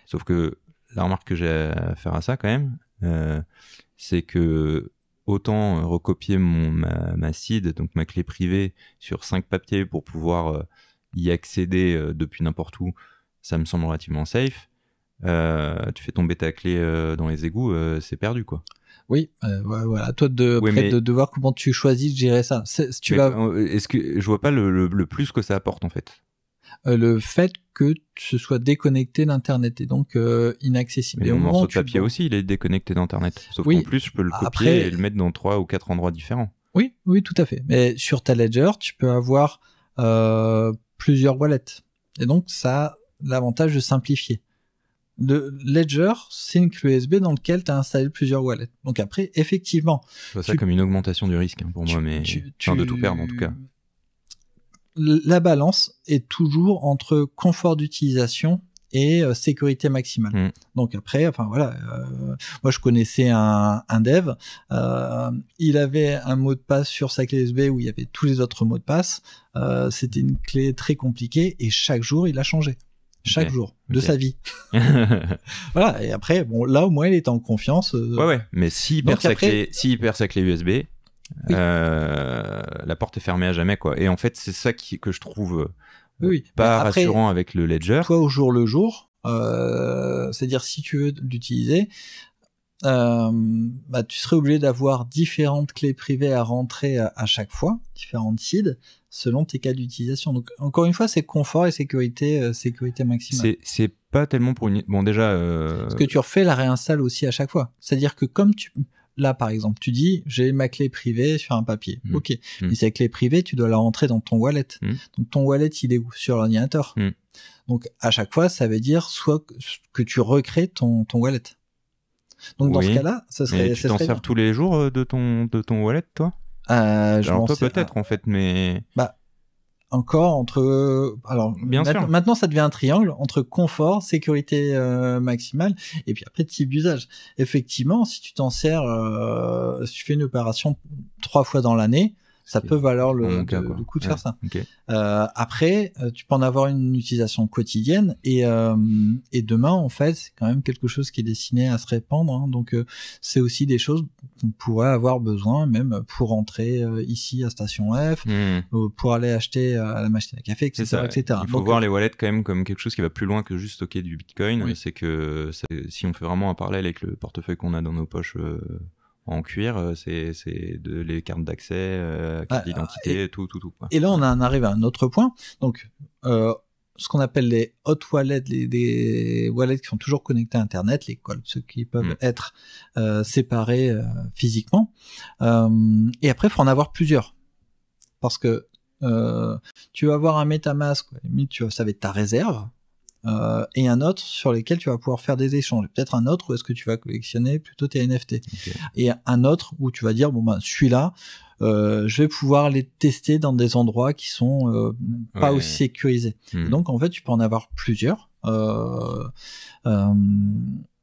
Sauf que la remarque que j'ai à faire à ça quand même, c'est que autant recopier ma seed, donc ma clé privée, sur 5 papiers pour pouvoir y accéder depuis n'importe où, ça me semble relativement safe. Tu fais tomber ta clé dans les égouts, c'est perdu, quoi. Oui, voilà, toi de voir comment tu choisis de gérer ça. Est-ce que je vois pas le plus que ça apporte en fait? Le fait que ce soit déconnecté d'Internet et donc inaccessible. Mais mon morceau de papier aussi, il est déconnecté d'Internet. Sauf qu'en plus, je peux le copier et le mettre dans 3 ou 4 endroits différents. Oui, tout à fait. Mais sur ta Ledger, tu peux avoir plusieurs wallets. Et donc, ça a l'avantage de simplifier. Le Ledger, c'est une clé USB dans laquelle tu as installé plusieurs wallets. Donc après, effectivement... Je vois ça comme une augmentation du risque pour moi, mais de tout perdre en tout cas. La balance est toujours entre confort d'utilisation et sécurité maximale. Donc après, enfin voilà, moi je connaissais un dev, il avait un mot de passe sur sa clé USB où il y avait tous les autres mots de passe. C'était une clé très compliquée et chaque jour il a changé. Chaque jour de sa vie. Voilà, et après, bon, là au moins il est en confiance. Ouais, mais s'il perd sa clé USB, oui. La porte est fermée à jamais, quoi. Et en fait, c'est ça que je trouve pas après, rassurant avec le Ledger. Toi, au jour le jour, c'est-à-dire si tu veux l'utiliser, tu serais obligé d'avoir différentes clés privées à rentrer à chaque fois, différentes seeds, selon tes cas d'utilisation. Donc, encore une fois, c'est confort et sécurité maximale. C'est pas tellement pour une... Bon, déjà... Parce que tu refais la réinstalle aussi à chaque fois. C'est-à-dire que comme tu... Là, par exemple, tu dis, j'ai ma clé privée sur un papier. Ok. Mais cette clé privée, tu dois la rentrer dans ton wallet. Donc, ton wallet, il est où? Sur l'ordinateur. Donc, à chaque fois, ça veut dire soit que tu recrées ton wallet. Donc, dans ce cas-là, ça serait... Mais tu t'en sers tous les jours de ton wallet, toi? Alors, toi, peut-être, en fait, mais... Encore entre... Alors, maintenant, ça devient un triangle entre confort, sécurité maximale, et puis après, type d'usage. Effectivement, si tu t'en sers, si tu fais une opération 3 fois dans l'année, ça peut valoir le coup de faire ça. Okay. Après, tu peux en avoir une utilisation quotidienne et demain, en fait, c'est quand même quelque chose qui est destiné à se répandre. Hein, donc, c'est aussi des choses qu'on pourrait avoir besoin, même pour rentrer ici à Station F, pour aller acheter à la machine à café, etc. etc. Il faut voir les wallets quand même comme quelque chose qui va plus loin que juste stocker du Bitcoin. Oui. C'est que si on fait vraiment un parallèle avec le portefeuille qu'on a dans nos poches en cuir, c'est les cartes d'accès, carte d'identité, tout. Quoi. Et là, on en arrive à un autre point. Donc, ce qu'on appelle les hot wallets, des wallets qui sont toujours connectés à Internet, les cols, ceux qui peuvent être séparés physiquement. Et après, il faut en avoir plusieurs. Parce que tu vas avoir un MetaMask, ça va être ta réserve. Et un autre sur lesquels tu vas pouvoir faire des échanges. Peut-être un autre où est-ce que tu vas collectionner plutôt tes NFT. Okay. Et un autre où tu vas dire, celui-là, je vais pouvoir les tester dans des endroits qui sont pas aussi sécurisés. Donc, en fait, tu peux en avoir plusieurs.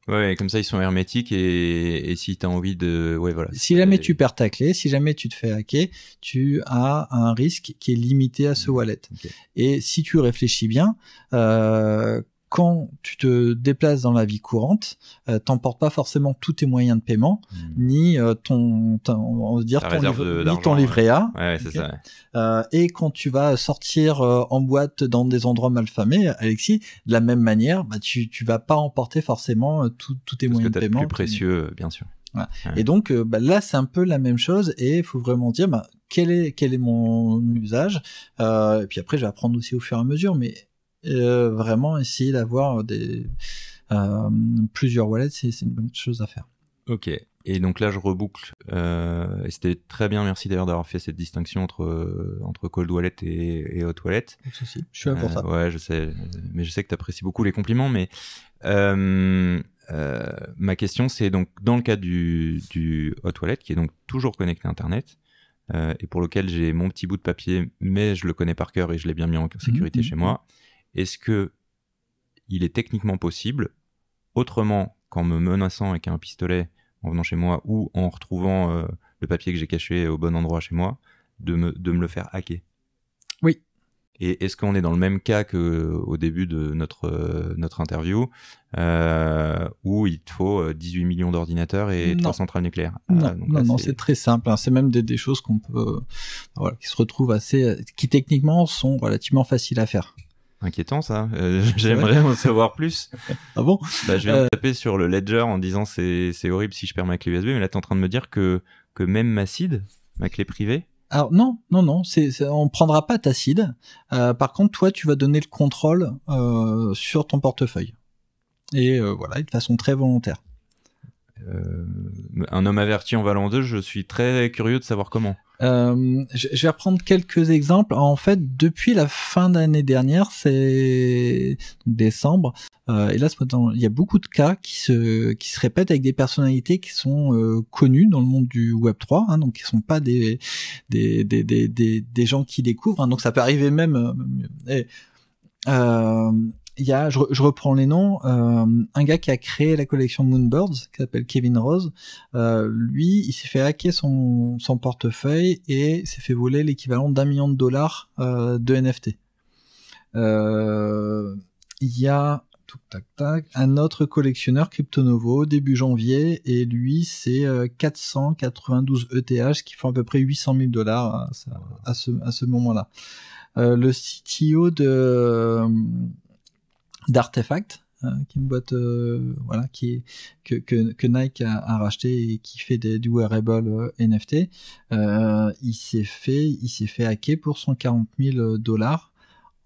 Ouais, comme ça ils sont hermétiques et si t'as envie de... Ouais, voilà. Si jamais tu perds ta clé, si jamais tu te fais hacker, tu as un risque qui est limité à ce wallet. Okay. Et si tu réfléchis bien, quand tu te déplaces dans la vie courante, t'emportes pas forcément tous tes moyens de paiement, ni on va dire ton livret A. Ouais, c'est ça. Ouais. Et quand tu vas sortir en boîte dans des endroits malfamés, Alexis, de la même manière, bah, tu vas pas emporter forcément tous tes moyens de paiement. Plus précieux, bien sûr. Voilà. Ouais. Et donc là, c'est un peu la même chose, et il faut vraiment dire quel est mon usage. Et puis après, je vais apprendre aussi au fur et à mesure, mais vraiment essayer d'avoir plusieurs wallets, c'est une bonne chose à faire. Ok. Et donc là, je reboucle. Et c'était très bien. Merci d'ailleurs d'avoir fait cette distinction entre cold wallet et hot wallet. Pas de souci. Je suis là pour ça. Ouais, je sais. Mais je sais que tu apprécies beaucoup les compliments. Mais ma question, c'est donc dans le cas du hot wallet, qui est donc toujours connecté à Internet, et pour lequel j'ai mon petit bout de papier, mais je le connais par cœur et je l'ai bien mis en sécurité chez moi. Est-ce que il est techniquement possible, autrement qu'en me menaçant avec un pistolet en venant chez moi ou en retrouvant le papier que j'ai caché au bon endroit chez moi, de me le faire hacker? Oui. Et est-ce qu'on est dans le même cas qu'au début de notre interview, où il te faut 18 millions d'ordinateurs et 3 centrales nucléaires? Non, c'est très simple. Hein. C'est même des choses qu'on peut, qui se retrouvent qui techniquement sont relativement faciles à faire. Inquiétant ça, j'aimerais en savoir plus. Ah bon? Bah, je viens de taper sur le Ledger en disant c'est horrible si je perds ma clé USB, mais là t'es en train de me dire que même ma SID, ma clé privée. Alors non, on prendra pas ta SID. Par contre, toi, tu vas donner le contrôle sur ton portefeuille. Et voilà, de façon très volontaire. Un homme averti en valant 2, je suis très curieux de savoir comment. Je vais reprendre quelques exemples. En fait, depuis la fin d'année dernière, c'est décembre, hélas, il y a beaucoup de cas qui se répètent avec des personnalités qui sont connues dans le monde du Web3, hein, donc qui sont pas des gens qui découvrent. Hein, donc ça peut arriver même. Il y a, je reprends les noms, un gars qui a créé la collection Moonbirds, qui s'appelle Kevin Rose. Lui, il s'est fait hacker son portefeuille et s'est fait voler l'équivalent d'$1 million de NFT. Il y a un autre collectionneur, Cryptonovo, début janvier, et lui, c'est 492 ETH, qui font à peu près $800,000 à ce moment-là. Le CTO d'Artefact, qui est une boîte que Nike a racheté et qui fait du wearable NFT, il s'est fait hacker pour $140,000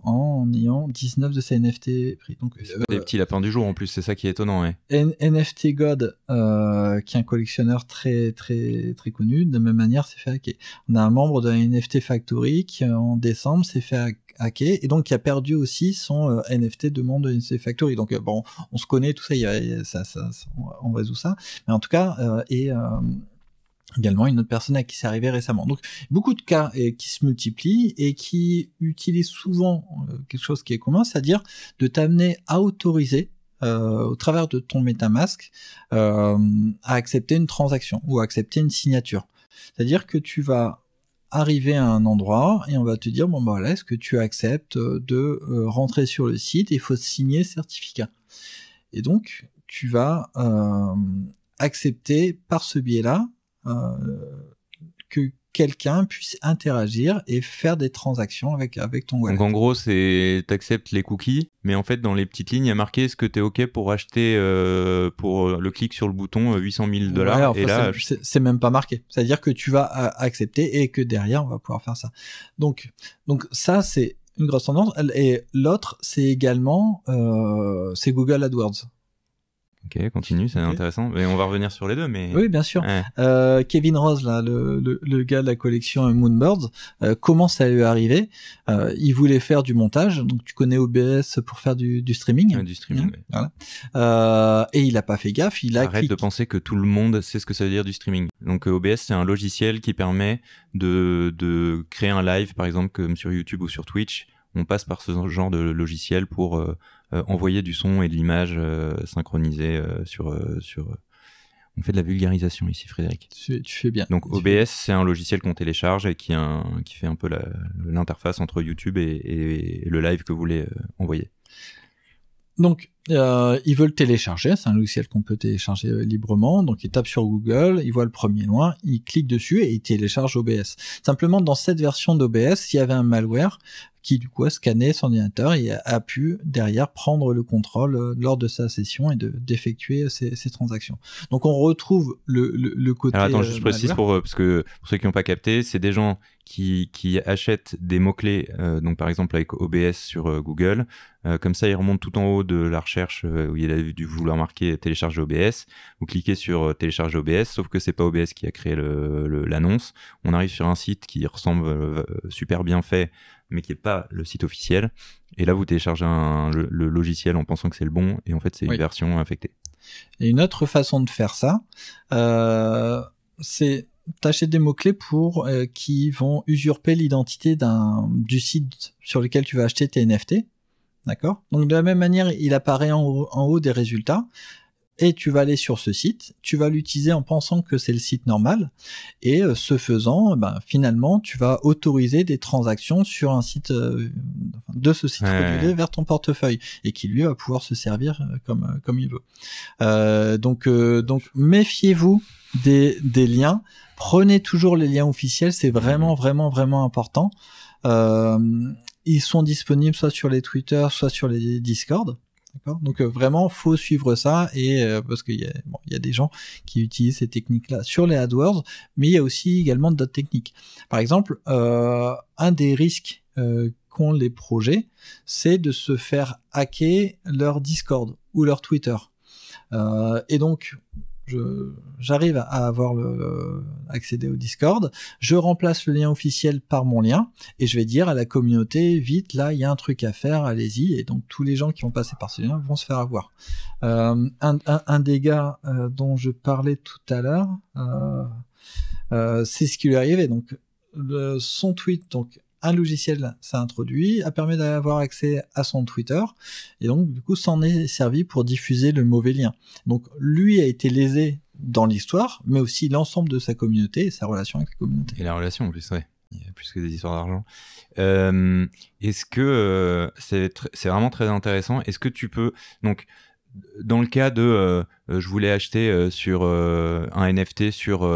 en ayant 19 de ses NFT pris. Donc des petits lapins du jour en plus, c'est ça qui est étonnant. Ouais. NFT God, qui est un collectionneur très très très connu, de la même manière s'est fait hacker. On a un membre de la NFT Factory qui en décembre s'est fait hacker et donc qui a perdu aussi son NFT demande de NFT Factory. Donc bon, on se connaît, tout ça, on résout ça. Mais en tout cas, également une autre personne à qui c'est arrivé récemment. Donc beaucoup de cas qui se multiplient et qui utilisent souvent quelque chose qui est commun, c'est-à-dire de t'amener à autoriser au travers de ton MetaMask à accepter une transaction ou à accepter une signature. C'est-à-dire que tu vas arriver à un endroit et on va te dire bon bah voilà, est-ce que tu acceptes de rentrer sur le site et il faut signer certificat. Et donc tu vas accepter par ce biais-là que quelqu'un puisse interagir et faire des transactions avec ton wallet. Donc en gros, t'acceptes les cookies, mais en fait dans les petites lignes, il y a marqué est-ce que t'es OK pour acheter pour le clic sur le bouton $800,000 ouais, enfin, et là c'est même pas marqué. C'est-à-dire que tu vas accepter et que derrière on va pouvoir faire ça. Donc ça c'est une grosse tendance. Et l'autre c'est également c'est Google AdWords. Ok, continue, c'est intéressant. Mais on va revenir sur les deux, mais... Oui, bien sûr. Ouais. Kevin Rose, là, le gars de la collection Moonbirds, comment ça lui est arrivé? Il voulait faire du montage, donc tu connais OBS pour faire du streaming. Du streaming, oui. Voilà. Et il a pas fait gaffe, Arrête de penser que tout le monde sait ce que ça veut dire du streaming. Donc OBS, c'est un logiciel qui permet de créer un live, par exemple, comme sur YouTube ou sur Twitch. On passe par ce genre de logiciel pour envoyer du son et de l'image synchronisée sur. On fait de la vulgarisation ici, Frédéric. Tu fais bien. Donc OBS, c'est un logiciel qu'on télécharge et qui fait un peu l'interface entre YouTube et le live que vous voulez envoyer. Donc, ils veulent télécharger, c'est un logiciel qu'on peut télécharger librement, donc ils tapent sur Google, ils voient le premier lien, ils cliquent dessus et ils téléchargent OBS. Simplement, dans cette version d'OBS, il y avait un malware qui du coup a scanné son ordinateur et a pu derrière prendre le contrôle lors de sa session et d'effectuer ces transactions. Donc on retrouve le côté. Alors attends, juste précise parce que pour ceux qui n'ont pas capté, c'est des gens qui achètent des mots-clés, donc par exemple avec OBS sur Google, comme ça ils remontent tout en haut de la recherche où il a dû vouloir marquer télécharger OBS, vous cliquez sur télécharger OBS, sauf que c'est pas OBS qui a créé l'annonce, on arrive sur un site qui ressemble super bien fait, mais qui n'est pas le site officiel, et là vous téléchargez le logiciel en pensant que c'est le bon, et en fait c'est une version infectée. Et une autre façon de faire ça, c'est t'achètes des mots-clés qui vont usurper l'identité du site sur lequel tu vas acheter tes NFT. D'accord ? Donc de la même manière, il apparaît en haut des résultats, et tu vas aller sur ce site, tu vas l'utiliser en pensant que c'est le site normal, et ce faisant, finalement, tu vas autoriser des transactions sur un site de ce site frauduleux vers ton portefeuille, et qui lui va pouvoir se servir comme il veut. Donc méfiez-vous des liens. Prenez toujours les liens officiels, c'est vraiment, vraiment, vraiment important. Ils sont disponibles soit sur les Twitter, soit sur les Discord. D'accord. Donc vraiment, faut suivre ça et parce qu'il y a des gens qui utilisent ces techniques-là sur les AdWords, mais il y a aussi également d'autres techniques. Par exemple, un des risques qu'ont les projets, c'est de se faire hacker leur Discord ou leur Twitter. Et donc, j'arrive à avoir accéder au Discord, je remplace le lien officiel par mon lien, et je vais dire à la communauté, vite, là, il y a un truc à faire, allez-y, et donc tous les gens qui vont passer par ce lien vont se faire avoir. Un des gars dont je parlais tout à l'heure, c'est ce qui lui est arrivé, donc son tweet, donc un logiciel s'est introduit, a permis d'avoir accès à son Twitter, et donc du coup s'en est servi pour diffuser le mauvais lien. Donc lui a été lésé dans l'histoire, mais aussi l'ensemble de sa communauté et sa relation avec la communauté. Et la relation en plus, ouais. Il y a plus que des histoires d'argent. Est-ce que c'est vraiment très intéressant. Est-ce que tu peux... Donc, dans le cas de... je voulais acheter sur un NFT sur...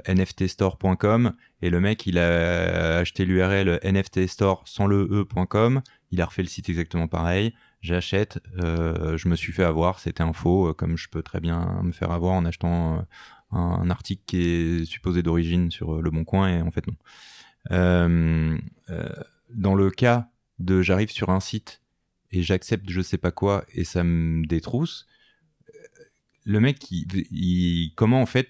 nftstore.com et le mec il a acheté l'URL nftstore sans le e.com, il a refait le site exactement pareil, j'achète, je me suis fait avoir, c'était un faux, comme je peux très bien me faire avoir en achetant un article qui est supposé d'origine sur Le Bon Coin et en fait non. Dans le cas de j'arrive sur un site et j'accepte je sais pas quoi et ça me détrousse, le mec comment en fait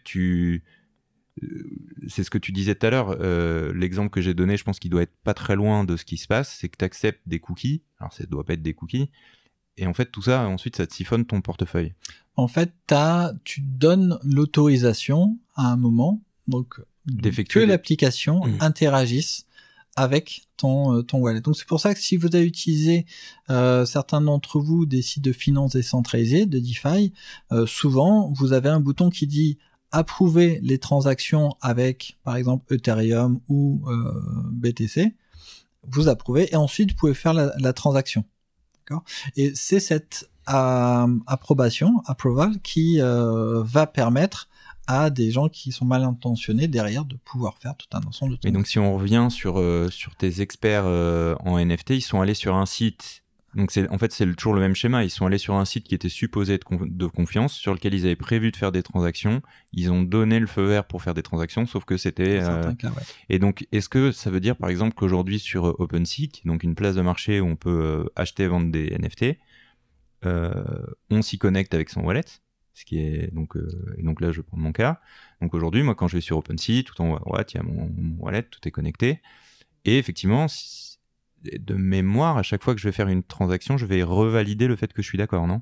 c'est ce que tu disais tout à l'heure, l'exemple que j'ai donné, je pense qu'il doit être pas très loin de ce qui se passe, c'est que tu acceptes des cookies, alors ça doit pas être des cookies, et en fait tout ça, ensuite ça te siphonne ton portefeuille. En fait, tu donnes l'autorisation à un moment, donc que l'application interagisse avec ton wallet. Donc c'est pour ça que si vous avez utilisé certains d'entre vous des sites de finances décentralisés, de DeFi, souvent vous avez un bouton qui dit approuver les transactions avec, par exemple, Ethereum ou BTC, vous approuvez et ensuite vous pouvez faire la transaction. D'accord ? Et c'est cette approval, qui va permettre à des gens qui sont mal intentionnés derrière de pouvoir faire tout un ensemble de trucs. Et donc si on revient sur tes experts en NFT, ils sont allés sur un site. Donc c'est toujours le même schéma. Ils sont allés sur un site qui était supposé être de confiance, sur lequel ils avaient prévu de faire des transactions. Ils ont donné le feu vert pour faire des transactions, sauf que c'était. Cas, ouais. Et donc, est-ce que ça veut dire, par exemple, qu'aujourd'hui sur OpenSea, donc une place de marché où on peut acheter et vendre des NFT, on s'y connecte avec son wallet, ce qui est donc. Et donc là, je prends mon cas. Donc aujourd'hui, moi, quand je vais sur OpenSea, tout en haut à droite, il y a mon wallet, tout est connecté. Et effectivement, de mémoire, à chaque fois que je vais faire une transaction, je vais revalider le fait que je suis d'accord, non ?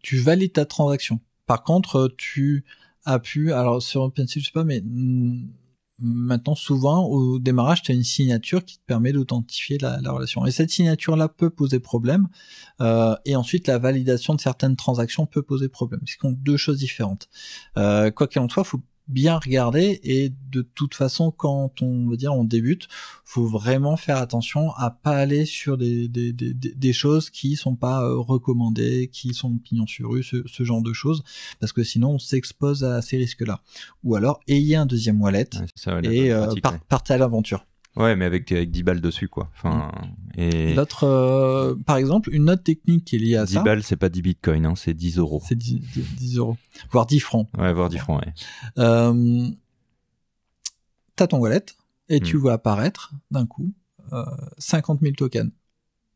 Tu valides ta transaction. Par contre, tu as pu, alors sur OpenSea, je sais pas, mais maintenant, souvent, au démarrage, tu as une signature qui te permet d'authentifier la relation. Et cette signature-là peut poser problème. Et ensuite, la validation de certaines transactions peut poser problème. C'est deux choses différentes. Quoi qu'il en soit, faut bien regarder, et de toute façon, quand on débute, faut vraiment faire attention à pas aller sur des choses qui sont pas recommandées, qui sont pignon sur rue, ce genre de choses, parce que sinon on s'expose à ces risques-là. Ou alors ayez un deuxième wallet et partez à l'aventure. Ouais, mais avec 10 balles dessus, quoi. Enfin, et l'autre, par exemple, une autre technique qui est liée à 10 ça. 10 balles, c'est pas 10 bitcoins, hein, c'est 10 euros. C'est 10 euros. Voire 10 francs. Ouais, voire 10 francs, ouais. T'as ton wallet et tu vois apparaître d'un coup 50 000 tokens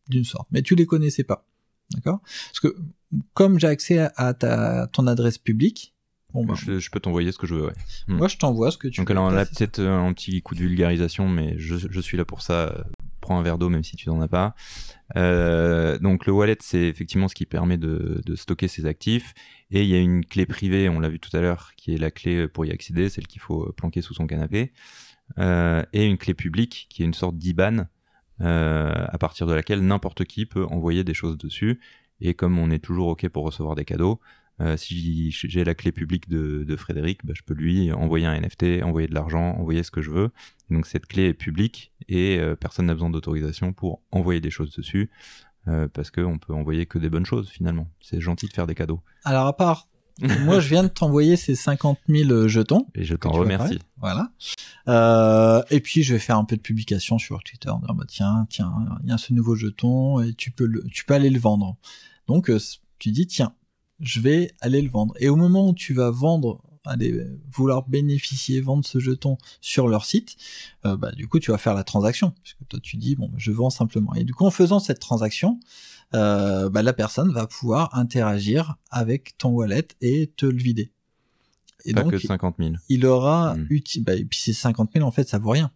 d'une sorte. Mais tu les connaissais pas. D'accord? Parce que comme j'ai accès à ton adresse publique, bon, bah, je peux t'envoyer ce que je veux, ouais. Moi, je t'envoie ce que tu veux. Donc alors, on a peut-être un petit coup de vulgarisation, mais je suis là pour ça. Prends un verre d'eau, même si tu n'en as pas. Donc le wallet, c'est effectivement ce qui permet de stocker ses actifs. Et il y a une clé privée, on l'a vu tout à l'heure, qui est la clé pour y accéder, celle qu'il faut planquer sous son canapé. Et une clé publique, qui est une sorte d'IBAN, à partir de laquelle n'importe qui peut envoyer des choses dessus. Et comme on est toujours OK pour recevoir des cadeaux, si j'ai la clé publique de Frédéric, bah, je peux lui envoyer un NFT, envoyer de l'argent, envoyer ce que je veux. Donc cette clé est publique et personne n'a besoin d'autorisation pour envoyer des choses dessus, parce qu'on peut envoyer que des bonnes choses finalement. C'est gentil de faire des cadeaux. Alors à part, moi je viens de t'envoyer ces 50 000 jetons. Et je t'en remercie. Voilà. Et puis je vais faire un peu de publication sur Twitter. Dire, bah, tiens, il y a ce nouveau jeton et tu peux aller le vendre. Donc tu dis tiens, je vais aller le vendre. Et au moment où tu vas vouloir vendre ce jeton sur leur site, bah, du coup, tu vas faire la transaction. Parce que toi, tu dis, bon, je vends simplement. Et du coup, en faisant cette transaction, bah, la personne va pouvoir interagir avec ton wallet et te le vider. Et pas donc, que 50 000. Il aura bah, et puis ces 50 000, en fait, ça vaut rien.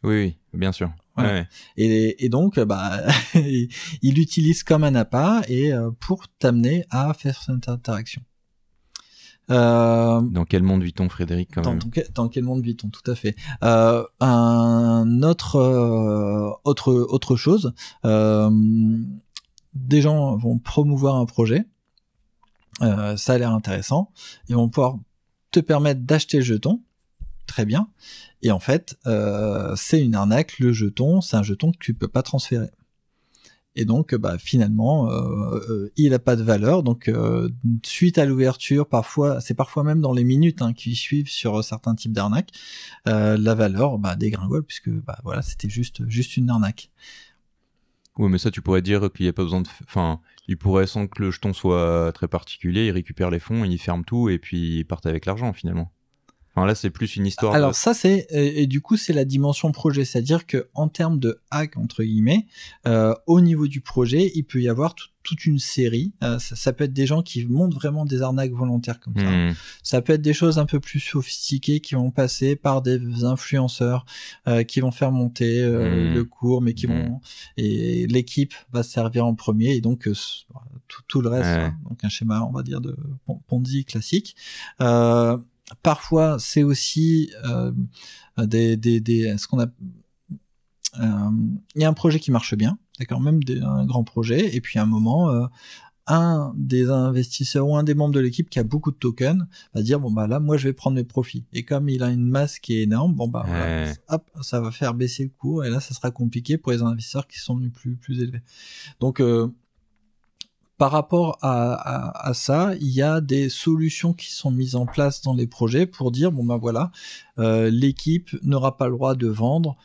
Oui, bien sûr. Ouais. Et donc, bah, il l'utilise comme un appât et pour t'amener à faire cette interaction. Dans quel monde vit-on, Frédéric, quand même? Dans quel monde vit-on, tout à fait. Un autre chose, des gens vont promouvoir un projet, ça a l'air intéressant, ils vont pouvoir te permettre d'acheter le jeton, très bien, et en fait, c'est une arnaque, le jeton, c'est un jeton que tu peux pas transférer. Et donc, bah, finalement, il a pas de valeur. Donc, suite à l'ouverture, c'est parfois même dans les minutes qui suivent sur certains types d'arnaques, la valeur dégringole puisque voilà, c'était juste une arnaque. Oui, mais ça, tu pourrais dire qu'il n'y a pas besoin de... Enfin, il pourrait, sans que le jeton soit très particulier, il récupère les fonds, il ferme tout et puis il part avec l'argent finalement. Enfin, là, c'est plus une histoire. Alors ça, et du coup, c'est la dimension projet, c'est-à-dire que en termes de hack entre guillemets, au niveau du projet, il peut y avoir toute une série. Ça peut être des gens qui montent vraiment des arnaques volontaires comme ça. Ça peut être des choses un peu plus sophistiquées qui vont passer par des influenceurs qui vont faire monter le cours, mais qui vont et l'équipe va se servir en premier et donc tout le reste. Donc un schéma, on va dire de Ponzi classique. Parfois, c'est aussi ce qu'on a. Il y a un projet qui marche bien, d'accord, même un grand projet, et puis à un moment, un des investisseurs ou un des membres de l'équipe qui a beaucoup de tokens va dire bon bah là, moi je vais prendre mes profits. Et comme il a une masse qui est énorme, bon bah voilà, hop, ça va faire baisser le cours, et là, ça sera compliqué pour les investisseurs qui sont plus élevés. Donc par rapport à ça, il y a des solutions qui sont mises en place dans les projets pour dire bon ben voilà, l'équipe n'aura pas le droit de vendre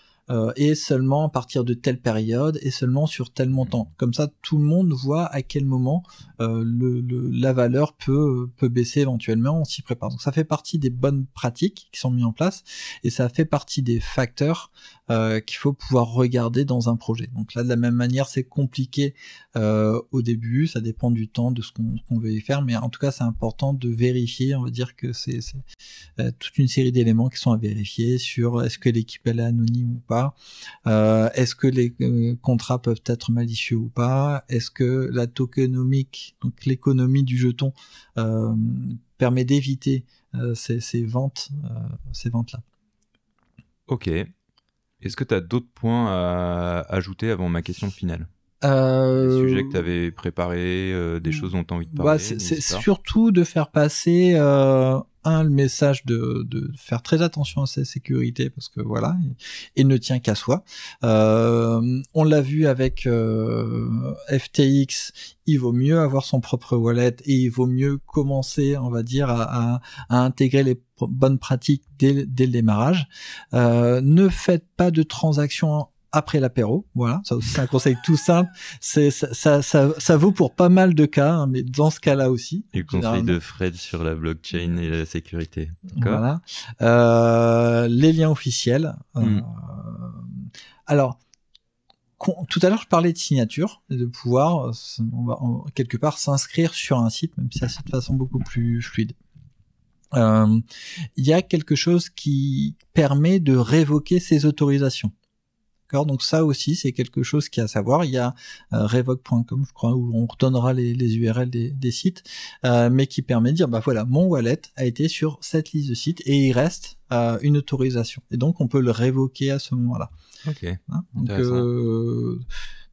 et seulement à partir de telle période et seulement sur tel montant. Comme ça, tout le monde voit à quel moment la valeur peut baisser éventuellement, on s'y prépare. Donc ça fait partie des bonnes pratiques qui sont mises en place et ça fait partie des facteurs qu'il faut pouvoir regarder dans un projet. Donc là, de la même manière, c'est compliqué au début, ça dépend du temps, de ce qu'on veut y faire, mais en tout cas, c'est important de vérifier, on va dire que c'est toute une série d'éléments qui sont à vérifier sur est-ce que l'équipe elle est anonyme ou pas, est-ce que les contrats peuvent être malicieux ou pas, est-ce que la tokenomique, donc l'économie du jeton, permet d'éviter ces ventes-là. Ok. Est-ce que tu as d'autres points à ajouter avant ma question finale ? Des sujets que tu avais préparés, des choses dont tu as envie de parler. C'est surtout de faire passer le message de faire très attention à sa sécurité, parce que voilà, il ne tient qu'à soi. On l'a vu avec FTX, il vaut mieux avoir son propre wallet et il vaut mieux commencer, on va dire, à intégrer les bonnes pratiques dès le démarrage. Ne faites pas de transactions après l'apéro, voilà, ça aussi c'est un conseil tout simple. Ça vaut pour pas mal de cas, hein, mais dans ce cas-là aussi. Et le conseil de Fred sur la blockchain et la sécurité. D'accord. Voilà. Les liens officiels. Alors, tout à l'heure je parlais de signature, et de pouvoir quelque part s'inscrire sur un site, même si c'est de façon beaucoup plus fluide. Il y a quelque chose qui permet de révoquer ces autorisations. Donc ça aussi, c'est quelque chose qui est à savoir. Il y a revoke.com, je crois, où on redonnera les URL des sites, mais qui permet de dire, bah voilà, mon wallet a été sur cette liste de sites et il reste une autorisation. Et donc, on peut le révoquer à ce moment-là. Ok. Hein,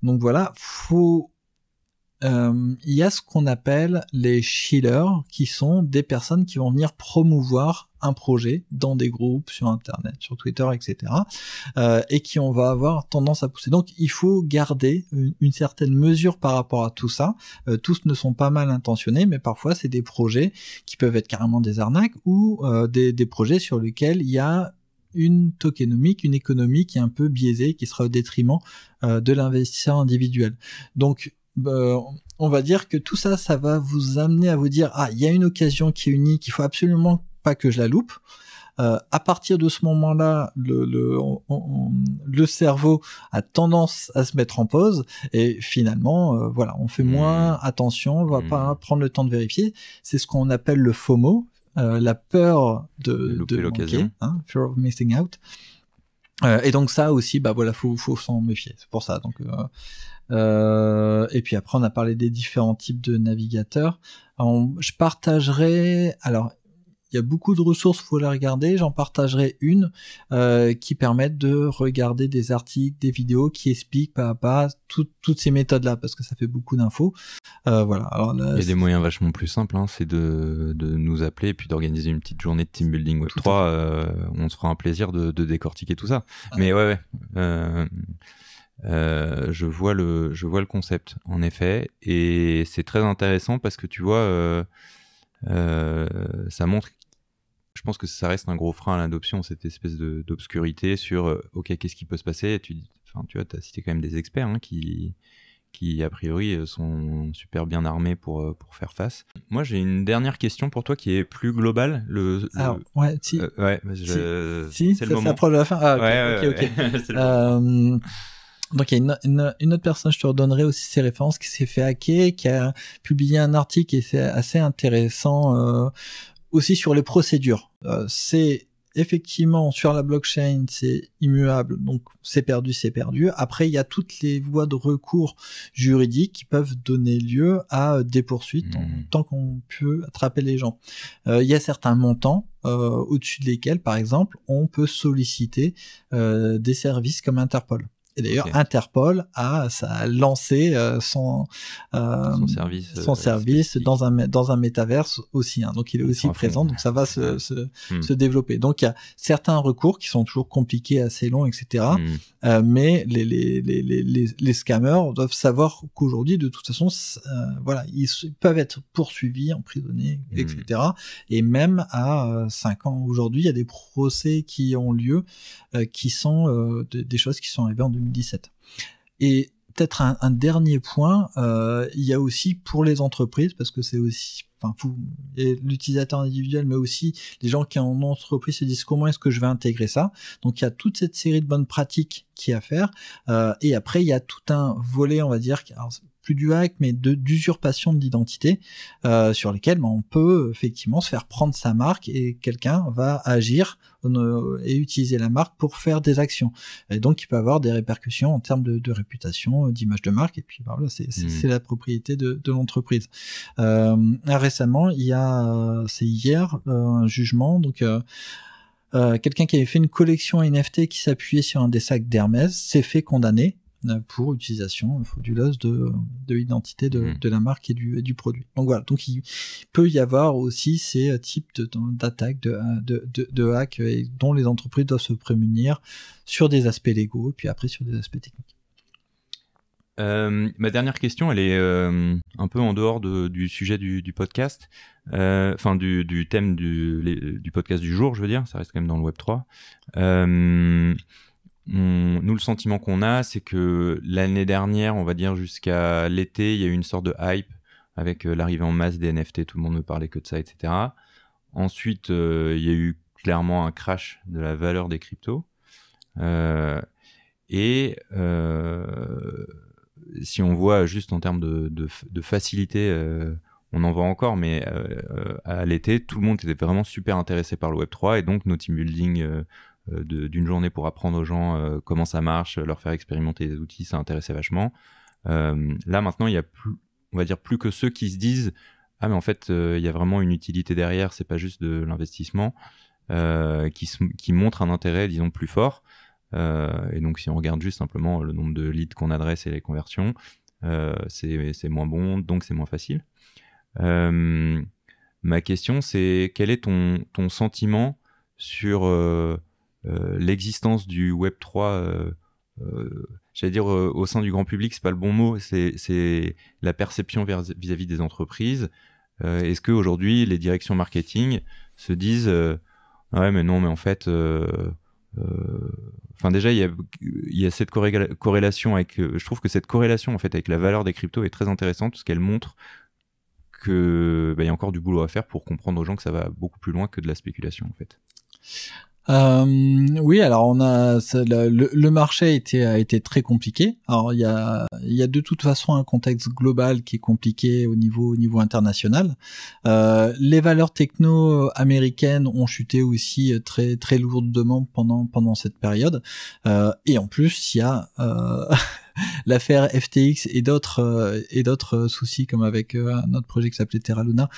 donc voilà, il y a ce qu'on appelle les shillers, qui sont des personnes qui vont venir promouvoir un projet dans des groupes sur Internet, sur Twitter, etc., et qui on va avoir tendance à pousser. Donc, il faut garder une certaine mesure par rapport à tout ça. Tous ne sont pas mal intentionnés, mais parfois, c'est des projets qui peuvent être carrément des arnaques ou des projets sur lesquels il y a une tokenomique, une économie qui est un peu biaisée, qui sera au détriment de l'investisseur individuel. Donc, on va dire que tout ça, ça va vous amener à vous dire, il y a une occasion qui est unique, il faut absolument pas que je la loupe. À partir de ce moment-là, le cerveau a tendance à se mettre en pause et finalement, voilà, on fait moins attention, on va pas prendre le temps de vérifier. C'est ce qu'on appelle le FOMO, la peur de louper l'occasion, hein, fear of missing out. Et donc ça aussi, bah voilà, faut s'en méfier. C'est pour ça. Donc et puis après, on a parlé des différents types de navigateurs. Je partagerai. Alors, il y a beaucoup de ressources, faut les regarder. J'en partagerai une qui permettent de regarder des articles, des vidéos qui expliquent pas à pas toutes ces méthodes-là, parce que ça fait beaucoup d'infos. Voilà. Alors là, il y a des moyens vachement plus simples, hein, c'est de nous appeler et puis d'organiser une petite journée de team building Web3. On se fera un plaisir de décortiquer tout ça. Mais ouais. Je vois le concept, en effet, et c'est très intéressant parce que tu vois, ça montre. Je pense que ça reste un gros frein à l'adoption, cette espèce d'obscurité sur ok, qu'est-ce qui peut se passer. Tu vois, t'as cité quand même des experts, hein, qui a priori sont super bien armés pour faire face. Moi, j'ai une dernière question pour toi qui est plus globale. Alors, ouais, si. Si, c'est le moment. Ça s'approche de la fin. Ah, ok. C'est le moment. Donc il y a une autre personne, je te redonnerai aussi ses références, qui s'est fait hacker, qui a publié un article qui est assez intéressant aussi sur les procédures. C'est effectivement sur la blockchain, c'est immuable, donc c'est perdu. Après, il y a toutes les voies de recours juridiques qui peuvent donner lieu à des poursuites tant qu'on peut attraper les gens. Il y a certains montants au-dessus desquels, par exemple, on peut solliciter des services comme Interpol. Et d'ailleurs, Interpol a lancé son service dans un métaverse aussi. Hein. Donc, il est aussi présent. Donc, ça va se développer. Donc, il y a certains recours qui sont toujours compliqués, assez longs, etc. Mais les scammers doivent savoir qu'aujourd'hui, de toute façon, voilà, ils peuvent être poursuivis, emprisonnés, etc. Et même à 5 ans aujourd'hui, il y a des procès qui ont lieu, qui sont des choses qui sont arrivées en 2017. Et peut-être un dernier point, il y a aussi pour les entreprises, parce que c'est aussi, l'utilisateur individuel, mais aussi les gens qui en entreprise se disent comment est-ce que je vais intégrer ça. Donc il y a toute cette série de bonnes pratiques qu'il y a à faire. Et après il y a tout un volet, on va dire, alors, plus du hack, mais d'usurpation de l'identité, sur lesquels on peut effectivement se faire prendre sa marque et quelqu'un va agir et utiliser la marque pour faire des actions. Et donc, il peut avoir des répercussions en termes de réputation, d'image de marque, et puis voilà, c'est la propriété de l'entreprise. Récemment, c'est hier, un jugement, donc quelqu'un qui avait fait une collection NFT qui s'appuyait sur un des sacs d'Hermès s'est fait condamner pour utilisation frauduleuse de l'identité de la marque et du produit. Donc voilà, donc il peut y avoir aussi ces types d'attaques, de hacks dont les entreprises doivent se prémunir sur des aspects légaux et puis après sur des aspects techniques. Ma dernière question, elle est un peu en dehors du sujet du podcast, enfin du thème du podcast du jour, je veux dire, ça reste quand même dans le Web3. Nous, le sentiment qu'on a, c'est que l'année dernière, on va dire jusqu'à l'été, il y a eu une sorte de hype avec l'arrivée en masse des NFT, tout le monde ne parlait que de ça, etc. Ensuite, il y a eu clairement un crash de la valeur des cryptos. Si on voit juste en termes de facilité, on en voit encore, mais à l'été, tout le monde était vraiment super intéressé par le Web3 et donc nos team building d'une journée pour apprendre aux gens comment ça marche, leur faire expérimenter des outils, ça intéressait vachement. Là maintenant, il y a plus, on va dire plus que ceux qui se disent ah mais en fait il y a vraiment une utilité derrière, c'est pas juste de l'investissement, qui montrent un intérêt disons plus fort. Et donc si on regarde juste simplement le nombre de leads qu'on adresse et les conversions, c'est moins bon, donc c'est moins facile. Ma question c'est quel est ton sentiment sur l'existence du Web3, j'allais dire au sein du grand public, c'est pas le bon mot, c'est la perception vis-à-vis des entreprises. Est-ce qu'aujourd'hui les directions marketing se disent ouais mais non mais en fait enfin déjà il y a cette corrélation avec je trouve que cette corrélation en fait avec la valeur des cryptos est très intéressante parce qu'elle montre que il y a encore du boulot à faire pour comprendre aux gens que ça va beaucoup plus loin que de la spéculation en fait. Oui, alors on a le marché a été très compliqué. Alors il y a de toute façon un contexte global qui est compliqué au niveau international. Les valeurs techno américaines ont chuté aussi très très lourdement pendant cette période. Et en plus il y a l'affaire FTX et d'autres soucis comme avec un autre projet qui s'appelait Terra Luna,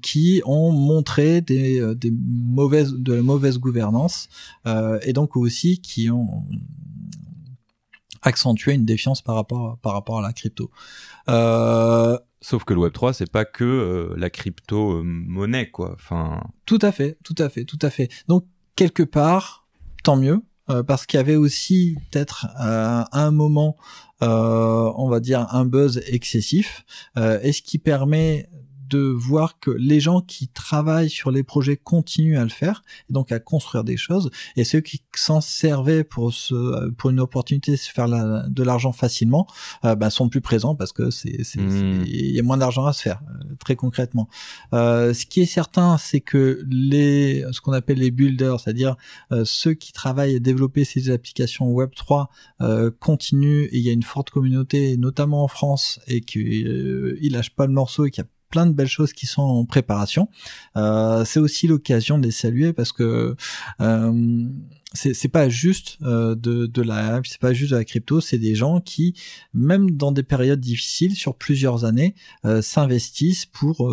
qui ont montré de la mauvaise gouvernance et donc aussi qui ont accentué une défiance par rapport à la crypto. Sauf que le Web3 c'est pas que la crypto monnaie quoi. Enfin. Tout à fait. Donc quelque part, tant mieux. Parce qu'il y avait aussi peut-être à un moment, on va dire un buzz excessif, et ce qui permet de voir que les gens qui travaillent sur les projets continuent à le faire, et donc à construire des choses, et ceux qui s'en servaient pour une opportunité de se faire de l'argent facilement, sont plus présents parce que il y a moins d'argent à se faire, très concrètement. Ce qui est certain, c'est que ce qu'on appelle les builders, c'est-à-dire ceux qui travaillent à développer ces applications Web3 continuent, et il y a une forte communauté, notamment en France, et qu'ils lâchent pas le morceau et qu'il y a plein de belles choses qui sont en préparation. C'est aussi l'occasion de les saluer parce que c'est pas juste de la hype, c'est pas juste de la crypto, c'est des gens qui, même dans des périodes difficiles, sur plusieurs années, s'investissent pour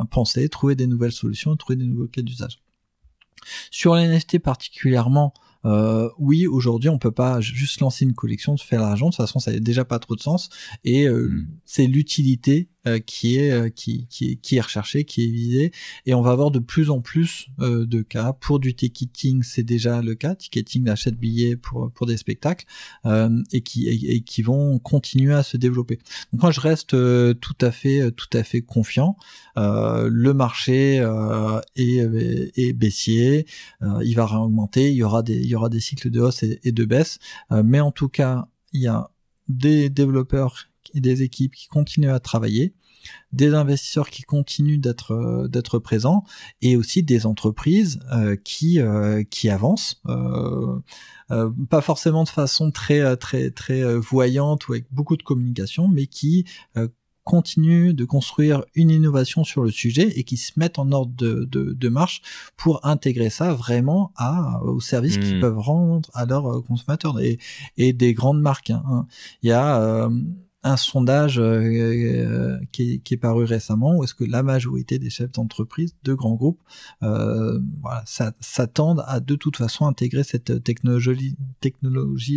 penser, trouver des nouvelles solutions, trouver des nouveaux cas d'usage. Sur les NFT particulièrement, oui, aujourd'hui, on peut pas juste lancer une collection, se faire l'argent. De toute façon, ça n'a déjà pas trop de sens. Et c'est l'utilité qui est recherchée, qui est visée. Et on va avoir de plus en plus de cas. Pour du ticketing, c'est déjà le cas. Ticketing achète billets pour des spectacles et qui vont continuer à se développer. Donc moi, je reste tout à fait confiant. Le marché est baissier. Il va réaugmenter. Il y aura des cycles de hausse et de baisse. Mais en tout cas, il y a des développeurs et des équipes qui continuent à travailler, des investisseurs qui continuent d'être présents, et aussi des entreprises qui avancent, pas forcément de façon très voyante ou avec beaucoup de communication, mais qui continuent de construire une innovation sur le sujet et qui se mettent en ordre de marche pour intégrer ça vraiment aux services qu'ils peuvent rendre à leurs consommateurs et des grandes marques. Il y a un sondage qui est paru récemment où est-ce que la majorité des chefs d'entreprise de grands groupes s'attendent à de toute façon intégrer cette technologie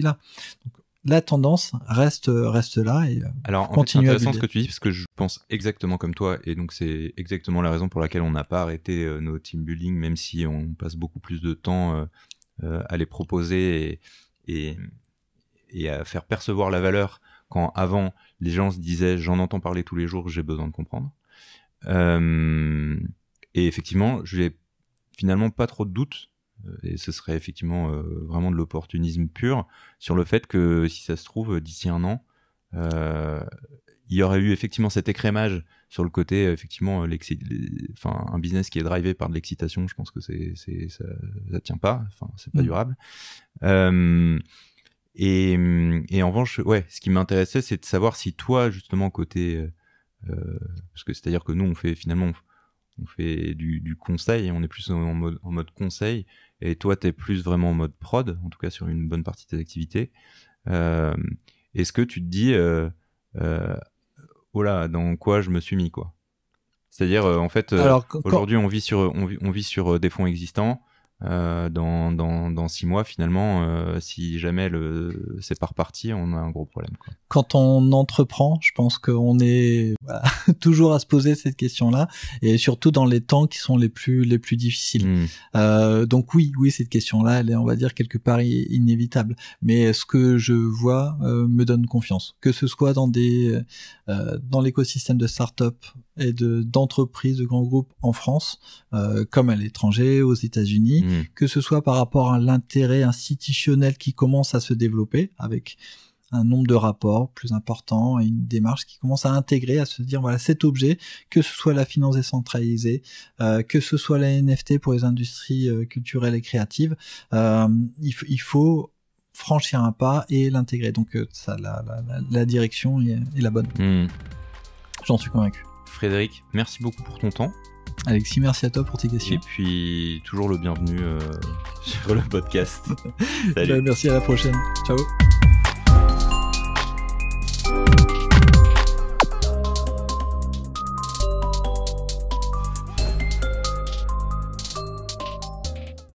là. Donc, la tendance reste là et alors en fait, c'est intéressant ce que tu dis parce que je pense exactement comme toi et donc c'est exactement la raison pour laquelle on n'a pas arrêté nos team building, même si on passe beaucoup plus de temps à les proposer et à faire percevoir la valeur quand avant les gens se disaient j'en entends parler tous les jours, j'ai besoin de comprendre. Et effectivement, j'ai finalement pas trop de doutes. Et ce serait effectivement vraiment de l'opportunisme pur sur le fait que si ça se trouve d'ici un an il y aurait eu effectivement cet écrémage sur le côté effectivement un business qui est drivé par de l'excitation. Je pense que ça tient pas, enfin c'est pas durable. Et en revanche ce qui m'intéressait c'est de savoir si toi justement côté parce que c'est-à-dire que nous on fait du conseil, on est plus en mode conseil, et toi t'es plus vraiment en mode prod, en tout cas sur une bonne partie de tes activités. Est-ce que tu te dis oh là, dans quoi je me suis mis quoi? C'est-à-dire en fait aujourd'hui on vit sur des fonds existants. Dans 6 mois finalement si jamais c'est pas reparti, on a un gros problème quoi. Quand on entreprend, je pense qu'on est toujours à se poser cette question-là, et surtout dans les temps qui sont les plus difficiles. Donc oui, cette question-là, elle est, on va dire, quelque part inévitable. Mais ce que je vois me donne confiance, que ce soit dans l'écosystème de start-up et d'entreprises, de grands groupes en France, comme à l'étranger, aux États-Unis, que ce soit par rapport à l'intérêt institutionnel qui commence à se développer avec un nombre de rapports plus important et une démarche qui commence à intégrer, à se dire voilà, cet objet, que ce soit la finance décentralisée, que ce soit la NFT pour les industries culturelles et créatives, il faut franchir un pas et l'intégrer. Donc ça, la direction est la bonne. J'en suis convaincu. Frédéric, merci beaucoup pour ton temps. Alexis, merci à toi pour tes questions. Et puis toujours le bienvenu sur le podcast. Salut. Merci, à la prochaine. Ciao.